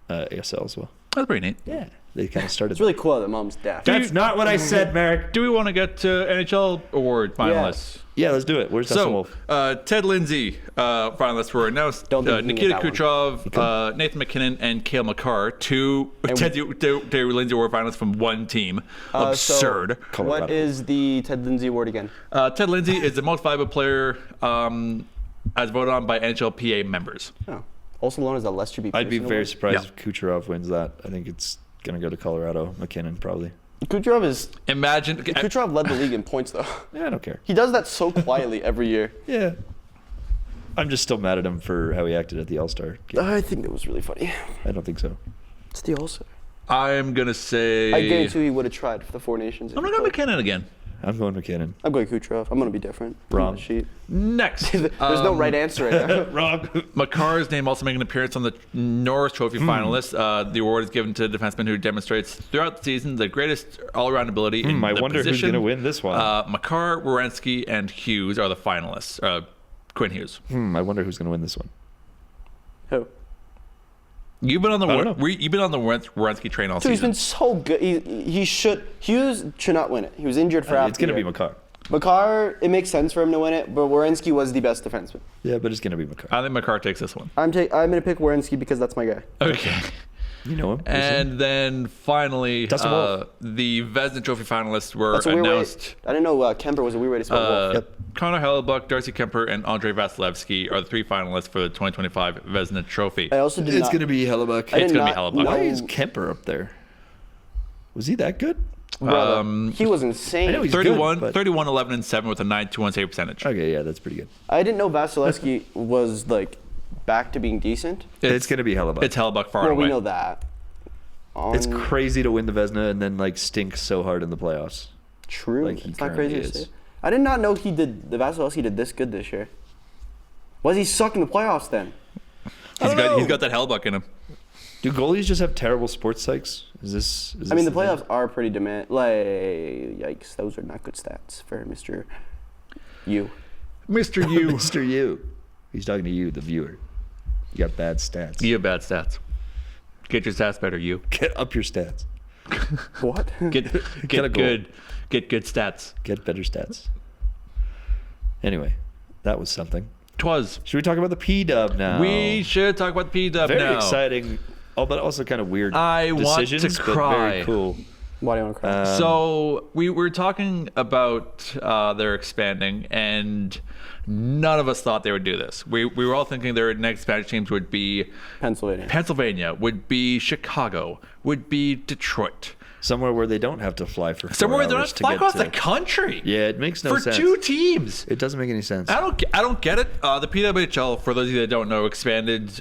S2: ASL as well.
S3: That's pretty neat.
S2: Yeah, they kind of started.
S4: It's really cool that mom's deaf.
S2: That's not what I said, Merrick.
S3: Do we want to get to NHL award finalists?
S2: Yeah, let's do it. Where's Dustin
S3: So,
S2: Wolf?
S3: Ted Lindsay finalists were announced.
S4: Don't think you
S3: Nikita
S4: can get that
S3: Kucherov, Nathan McKinnon, and Cale Makar, two Ted Lindsay award finalists from one team. Absurd.
S4: So what is the Ted Lindsay Award again?
S3: Ted Lindsay is the most valuable player as voted on by NHLPA members.
S4: Oh. Also known as the Lester B.
S2: I'd be
S4: Pearson
S2: very
S4: Award.
S2: surprised
S3: Yeah.
S2: if Kucherov wins that. I think it's gonna go to Colorado. McKinnon probably.
S3: Imagine.
S4: Kucherov led the league in points though.
S2: Yeah, I don't care.
S4: He does that so quietly every year.
S2: Yeah. I'm just still mad at him for how he acted at the All-Star game.
S4: I think that was really funny.
S2: I don't think so.
S4: It's the All-Star.
S3: I'm gonna say.
S4: I guarantee he would have tried for the Four Nations.
S3: I'm gonna go McKinnon again.
S2: I'm going McKinnon.
S4: I'm going Kucherov. I'm gonna be different.
S2: Wrong.
S4: On the sheet.
S3: Next,
S4: There's no right answer right now.
S2: Wrong.
S3: Makar's name also making an appearance on the Norris Trophy finalists. The award is given to the defenseman who demonstrates throughout the season the greatest all-around ability in
S2: I
S3: the
S2: wonder
S3: position.
S2: who's going to win this one.
S3: Makar, Werenski, and Hughes are the finalists. Quinn Hughes.
S2: I wonder who's going to win this one.
S4: Who?
S3: You've been on the
S2: I don't know.
S3: you've been on the Werenski train all
S4: So he's
S3: season.
S4: been so good. He should. Hughes should not win it. He was injured for half
S2: It's going to
S4: the
S2: be
S4: year.
S2: Makar.
S4: Makar, it makes sense for him to win it, but Werenski was the best defenseman.
S2: Yeah, but it's going to be Makar.
S3: I think Makar takes this one.
S4: I'm gonna pick Werenski because that's my guy.
S3: Okay.
S2: You know him.
S3: And then finally,
S2: Dustin Wolf.
S3: the Vezina Trophy finalists were
S4: That's a weird way.
S3: announced.
S4: I didn't know Kemper was a weird way to spell Wolf.
S2: Yep.
S3: Connor Hellebuck, Darcy Kemper, and Andrei Vasilevsky are the 3 finalists for the 2025 Vezina Trophy.
S4: I also did
S2: It's
S4: not.
S2: going to be Hellebuck.
S4: I did
S3: It's gonna be
S4: not
S3: Hellebuck.
S4: know-
S2: Why is Kemper up there? Was he that good?
S4: Brother, he was insane.
S2: I know he's
S3: 31,
S2: good, but-
S3: 31, 11, and 7 with a 921 save percentage.
S2: Okay, yeah, that's pretty good.
S4: I didn't know Vasilevsky was like back to being decent.
S2: It's going to be Hellebuck.
S3: It's Hellebuck far
S4: Well,
S3: and away.
S4: we know that.
S2: It's crazy to win the Vezina and then like stink so hard in the playoffs.
S4: True.
S2: like he
S4: It's not crazy to
S2: currently
S4: say.
S2: is.
S4: I did not know he did. The Vasilevsky did this good this year. Was he suck in the playoffs then?
S3: He's got that Hellebuck in him.
S2: Do goalies just have terrible sports psychs? Is this
S4: I mean, the
S2: thing?
S4: playoffs are pretty demand. Like, yikes, those are not good stats for Mr. U.
S3: Mr. U.
S2: Mr. U. He's talking to you, the viewer. You got bad stats.
S3: You have bad stats. Get your stats better, you.
S2: Get up your stats.
S4: What?
S3: Get
S2: a
S3: get
S2: goal.
S3: good. Get good stats.
S2: Get better stats. Anyway, that was something.
S3: 'Twas.
S2: Should we talk about the P-Dub now?
S3: We should talk about the P-Dub
S2: Very
S3: now.
S2: exciting. Oh, but also kind of weird
S3: I want to
S2: decisions, but
S3: cry.
S2: very cool.
S4: Why do you want to cry?
S3: So we were talking about their expanding, and none of us thought they would do this. We were all thinking their next expansion teams would be
S4: Pennsylvania.
S3: would be Chicago, would be Detroit.
S2: Somewhere where they don't have to fly for 4
S3: Somewhere where they're
S2: hours
S3: not
S2: to
S3: fly
S2: get
S3: across
S2: to.
S3: the country.
S2: Yeah, it makes no
S3: for
S2: sense.
S3: 2 teams.
S2: It doesn't make any sense.
S3: I don't get it. The PWHL, for those of you that don't know,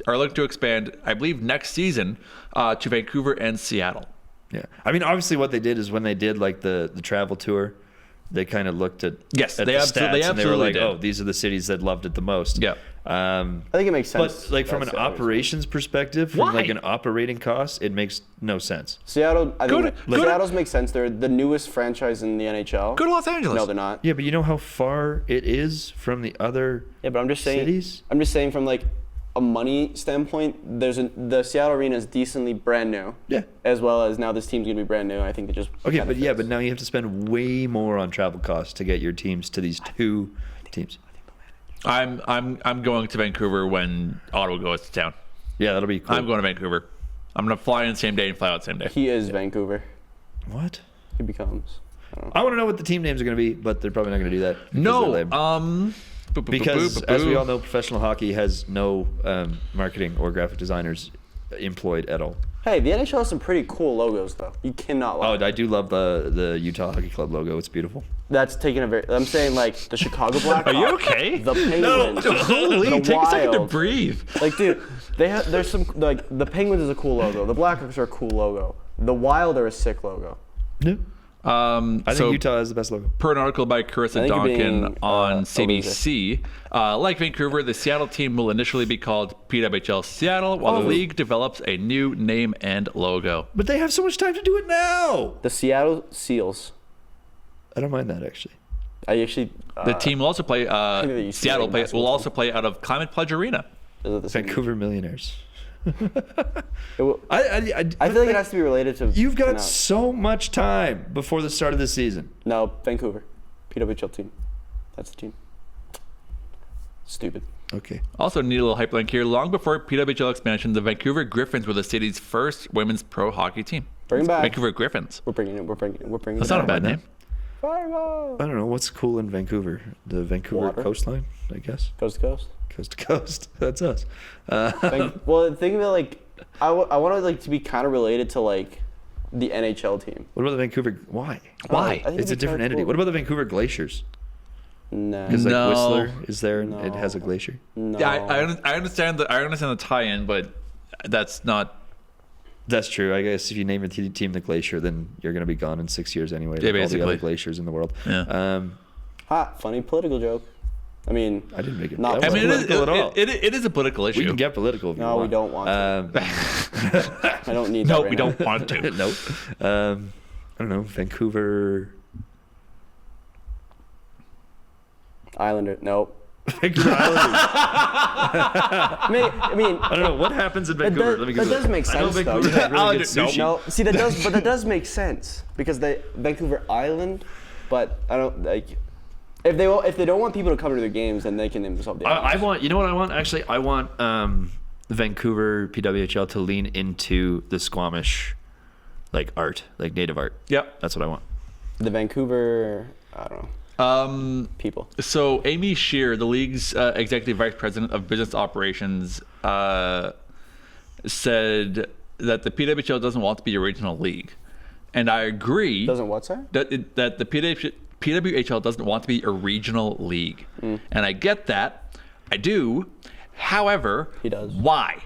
S3: are looking to expand, I believe, next season to Vancouver and Seattle.
S2: Yeah, I mean, obviously, what they did is when they did like the travel tour, they kind of looked at
S3: Yes,
S2: at
S3: they
S2: the
S3: absolutely-
S2: stats
S3: they
S2: and they were like,
S3: absolutely did.
S2: oh, these are the cities that loved it the most.
S3: Yeah.
S4: I think it makes sense.
S2: But like from an
S4: That's Seattle.
S2: operations perspective, from
S3: Why?
S2: like an operating cost, it makes no sense.
S4: Seattle, I
S3: Go
S4: think
S3: to- go to-
S4: Seattle's makes sense. They're the newest franchise in the NHL.
S3: Go to Los Angeles.
S4: No, they're not.
S2: Yeah, but you know how far it is from the other
S4: Yeah, but I'm just saying.
S2: cities?
S4: I'm just saying from like a money standpoint, the Seattle arena is decently brand new.
S2: Yeah.
S4: As well as now this team's gonna be brand new. I think they just
S2: Okay,
S4: kinda
S2: but yeah,
S4: fits.
S2: but now you have to spend way more on travel costs to get your teams to these two teams.
S3: I'm going to Vancouver when Ottawa goes to town.
S2: Yeah, that'll be cool.
S3: I'm going to Vancouver. I'm gonna fly in the same day and fly out the same day.
S4: He is Vancouver.
S2: What?
S4: He becomes.
S2: I want to know what the team names are going to be, but they're probably not going to do that. because they're
S3: No,
S2: lame. Because as we all know, professional hockey has no marketing or graphic designers employed at all.
S4: Hey, the NHL has some pretty cool logos though. You cannot lie.
S2: Oh, I do love the Utah Hockey Club logo. It's beautiful.
S4: That's taking a very. I'm saying like the Chicago Blackhawks.
S3: Are you okay?
S4: The Penguins.
S3: Holy,
S4: the
S3: take a second to
S4: Wild.
S3: breathe.
S4: Like, dude, there's some like the Penguins is a cool logo. The Blackhawks are a cool logo. The Wild are a sick logo.
S2: No. I think
S3: So
S2: Utah has the best logo.
S3: per an article by Carissa
S4: I think you're
S3: Donkin
S4: being,
S3: on
S4: a
S3: CBC, like Vancouver, the Seattle team will initially be called PWHL Seattle, while the league develops a new name and logo.
S2: But they have so much time to do it now.
S4: The Seattle Seals.
S2: I don't mind that actually.
S4: I actually.
S3: The team will also play.
S4: think they used to
S3: Seattle
S4: like
S3: play,
S4: basketball
S3: will also play out of Climate Pledge Arena.
S4: Is it the same?
S2: Vancouver Millionaires.
S4: It will-
S2: I
S4: I feel like it has to be related to.
S2: You've got
S4: Canucks.
S2: so much time before the start of the season.
S4: No, Vancouver, PWHL team. That's the team. Stupid.
S2: Okay.
S3: Also, need a little hyperlink here. Long before PWHL expansion, the Vancouver Griffins were the city's first women's pro hockey team.
S4: Bring it back.
S3: Vancouver Griffins.
S4: We're bringing it. We're bringing it. We're bringing
S3: That's
S4: it.
S3: not a
S4: back.
S3: bad name.
S4: Fireball.
S2: I don't know what's cool in Vancouver. The Vancouver
S4: Water.
S2: coastline, I guess.
S4: Coast to coast.
S2: Coast to coast. That's us.
S4: Well, think of it like I want it like to be kind of related to like the NHL team.
S2: What about the Vancouver? Why?
S3: Why?
S4: I think
S2: It's a
S4: it'd be
S2: different
S4: kinda
S2: entity.
S4: cool.
S2: What about the Vancouver Glaciers?
S4: No.
S2: Because like
S3: No.
S2: Whistler is there and it has a
S4: No.
S2: glacier.
S4: No.
S3: Yeah, I understand the tie-in, but that's not.
S2: That's true. I guess if you name your team the Glacier, then you're going to be gone in 6 years anyway.
S3: Yeah,
S2: like all the other
S3: basically.
S2: glaciers in the world.
S3: Yeah.
S4: Ha! Funny political joke. I mean,
S2: I didn't make it.
S4: Not
S2: that
S3: I
S2: wasn't
S3: mean,
S2: political at all.
S3: it is a political issue.
S2: We can get political if you
S4: No,
S2: want.
S4: we don't want I don't need that.
S3: No,
S4: right
S3: we
S4: now.
S3: don't want to.
S2: Nope. I don't know. Vancouver.
S4: Islander. Nope.
S2: Vancouver Islanders.
S4: I mean,
S2: I don't know what happens in Vancouver.
S4: does-
S2: Let me
S4: that
S2: Google
S4: does
S2: it.
S4: make
S2: I know
S4: sense, though.
S2: Vancouver has really good
S3: Islanders, nope.
S2: sushi.
S4: no. See, that does make sense because they Vancouver Island, but I don't like. If they don't want people to come to their games, then they can name themselves the
S2: I
S4: Islanders.
S2: want. You know what I want? Actually, I want the Vancouver PWHL to lean into the Squamish, like art, like native art.
S3: Yep.
S2: That's what I want.
S4: The Vancouver. I don't know. People.
S3: So Amy Shear, the league's executive vice president of business operations, said that the PWHL doesn't want to be a regional league, and I agree.
S4: Doesn't what say?
S3: that the PWHL doesn't want to be a regional league, and I get that. I do. However,
S4: He does.
S3: Why?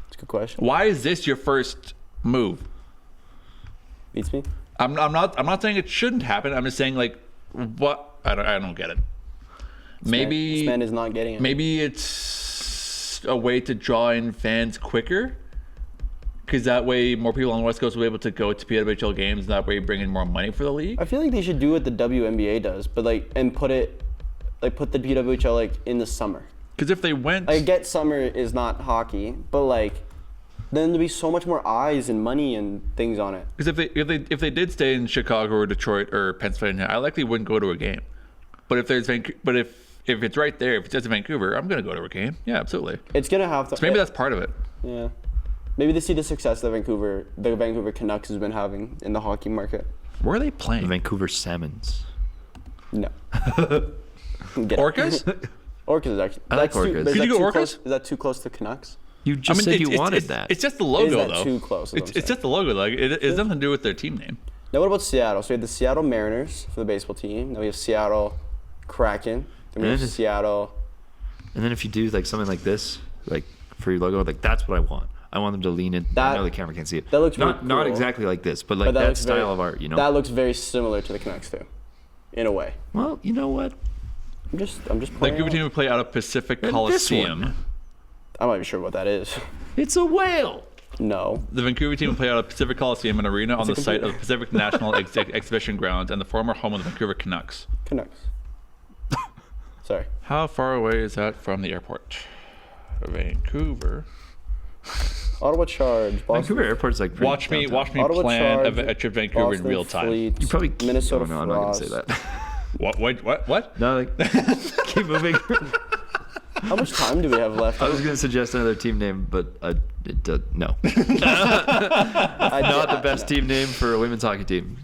S4: It's a good question.
S3: Why is this your first move?
S4: Beats me.
S3: I'm not saying it shouldn't happen. I'm just saying like what I don't get it. Maybe
S4: This man is not getting it.
S3: maybe it's a way to draw in fans quicker, because that way more people on the West Coast will be able to go to PWHL games, and that way bring in more money for the league.
S4: I feel like they should do what the WNBA does, but and put the PWHL like in the summer.
S3: Because if they went,
S4: I get summer is not hockey, but then there'd be so much more eyes and money and things on it.
S3: because if they did stay in Chicago or Detroit or Pennsylvania, I likely wouldn't go to a game. But if if it's right there, if it's just in Vancouver, I'm gonna go to a game. Yeah, absolutely.
S4: It's gonna have to.
S3: So maybe that's part of it.
S4: Yeah. Maybe they see the success that the Vancouver Canucks has been having in the hockey market.
S3: Where are they
S2: The
S3: playing?
S2: Vancouver Salmons.
S4: No. Get it.
S3: Orcas?
S4: Orcas is actually.
S2: I like
S4: that's too-
S2: Orcas.
S4: is
S3: Could
S4: that
S3: you go
S4: too
S3: Orcas?
S4: close- Is that too close to Canucks?
S2: You just said you wanted that.
S3: It's just the logo,
S4: Is that
S3: though.
S4: too close, is what I'm
S3: It's
S4: saying.
S3: just the logo. Like it has nothing to do with their team name.
S4: Now what about Seattle? So we have the Seattle Mariners for the baseball team. Now we have Seattle Kraken. Then we have
S2: Yeah.
S4: Seattle.
S2: And then if you do like something like this, like for your logo, like that's what I want. I want them to lean in. I
S4: That-
S2: know the camera can't see it.
S4: that looks
S2: not
S4: really
S2: not
S4: cool.
S2: exactly like this, but like
S4: But
S2: that
S4: looks
S2: style
S4: very-
S2: of art. You know.
S4: That looks very similar to the Canucks too. in a way.
S2: Well, you know what?
S4: I'm just
S3: The
S4: playing.
S3: Vancouver team would play out of Pacific
S2: And this
S3: Coliseum.
S2: one.
S4: I'm not even sure what that is.
S2: It's a whale.
S4: No.
S3: The Vancouver team will play out of Pacific Coliseum, an arena on the site of the Pacific National Exhibition Grounds and the former home of the Vancouver Canucks.
S4: Canucks. Sorry.
S3: How far away is that from the airport? Vancouver.
S4: Ottawa Charge. Boston,
S2: Vancouver Airport's like pretty
S3: Watch me
S2: downtown.
S4: Ottawa
S3: plan
S4: Charge,
S3: a trip to Vancouver
S4: Boston
S3: in real time.
S4: Fleet,
S2: You probably
S4: Minnesota
S2: Oh, no, I'm not gonna say
S4: Frost.
S2: that.
S3: What?
S2: No, like, keep moving.
S4: How much time do we have left?
S2: I was gonna suggest another team name, but no.
S4: Not
S2: Not the best team name for a women's hockey team.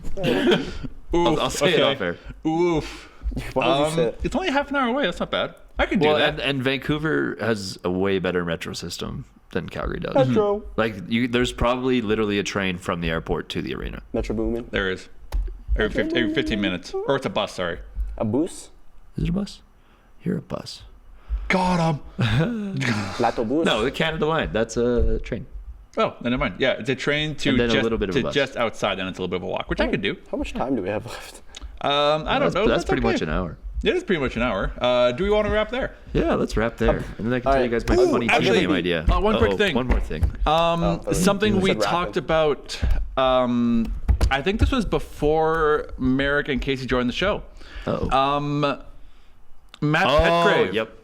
S3: Oof,
S2: I'll say it off air.
S3: Oof.
S4: Why would you say it?
S3: It's only half an hour away. That's not bad. I can do
S2: Well,
S3: that.
S2: and Vancouver has a way better metro system than Calgary does.
S4: Metro.
S2: Like, there's probably literally a train from the airport to the arena.
S4: Metro Boomin.
S3: There is. Every 15 minutes. Or it's a bus, sorry.
S4: A bus?
S2: Is it a bus? You're a bus.
S3: Got him.
S4: Lato bus.
S2: No, the Canada Line. That's a train.
S3: Oh, never mind. Yeah, it's a train to
S2: And then a
S3: just,
S2: little bit of a
S3: to
S2: bus.
S3: just outside, then it's a little bit of a walk, which I could do.
S4: How much time do we have left?
S3: I don't know.
S2: That's pretty
S3: okay.
S2: much an hour.
S3: It is pretty much an hour. Do we want to wrap there?
S2: Yeah, let's wrap there. And then I can tell you guys my
S4: Ooh,
S2: funny team
S3: actually,
S2: name idea.
S3: one quick
S2: Uh-oh,
S3: thing.
S2: One more thing.
S3: Something
S4: you
S3: we
S4: said
S3: talked
S4: rapid.
S3: about. I think this was before Merrick and Casey joined the show.
S2: Uh-oh.
S3: Matt Petgrave.
S2: Yep.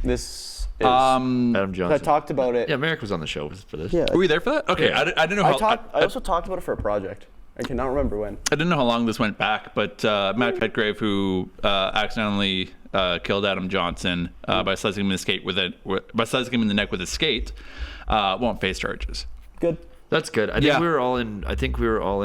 S4: This is.
S2: Adam
S4: I
S2: Johnson.
S4: talked about it.
S2: Yeah, Merrick was on the show for this.
S4: Yeah.
S3: Were you there for that? Okay,
S2: Yeah.
S3: I didn't know how.
S4: I also talked about it for a project. I cannot remember when.
S3: I didn't know how long this went back, but Matt Petgrave, who accidentally killed Adam Johnson by slicing him in the skate by slicing him in the neck with a skate, won't face charges.
S4: Good.
S2: That's good. I think
S3: Yeah.
S2: we were all in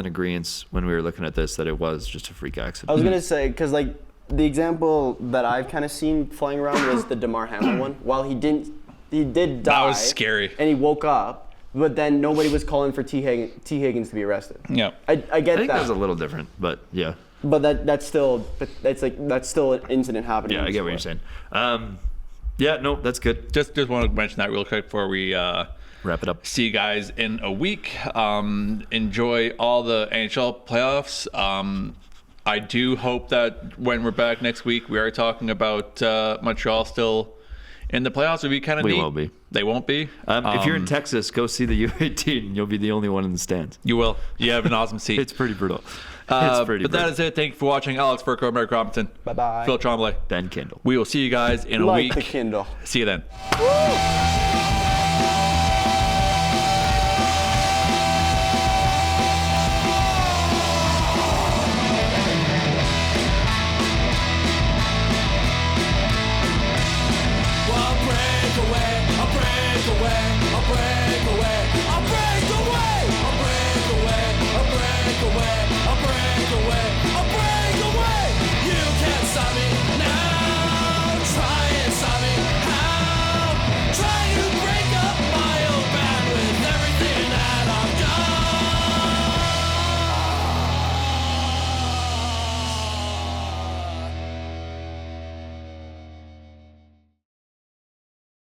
S2: agreement when we were looking at this that it was just a freak accident.
S4: I was gonna say because like the example that I've kind of seen flying around was the Damar Hamlin one. While he did die.
S3: That was scary.
S4: And he woke up, but then nobody was calling for T Higgins to be arrested.
S3: Yeah.
S4: I get
S2: I think
S4: that.
S2: that was a little different, but yeah.
S4: But that's still an incident happening.
S2: Yeah, I
S4: in
S2: get what you're
S4: sport.
S2: saying. Yeah, no, that's good.
S3: Just want to mention that real quick before we
S2: Wrap it up.
S3: see you guys in a week. Enjoy all the NHL playoffs. I do hope that when we're back next week, we are talking about Montreal still in the playoffs. Would be kind of
S2: We
S3: neat.
S2: won't be.
S3: They won't be.
S2: If you're in Texas, go see the U18. You'll be the only one in the stands.
S3: You will. You have an awesome seat.
S2: It's pretty brutal.
S3: But that is it. Thank you for watching. Alex Furco, Merrick Robinson,
S4: Bye-bye.
S3: Phil Tremblay.
S2: Ben Kendall.
S3: We will see you guys in a
S4: Like
S3: week.
S4: the Kindle.
S3: See you then.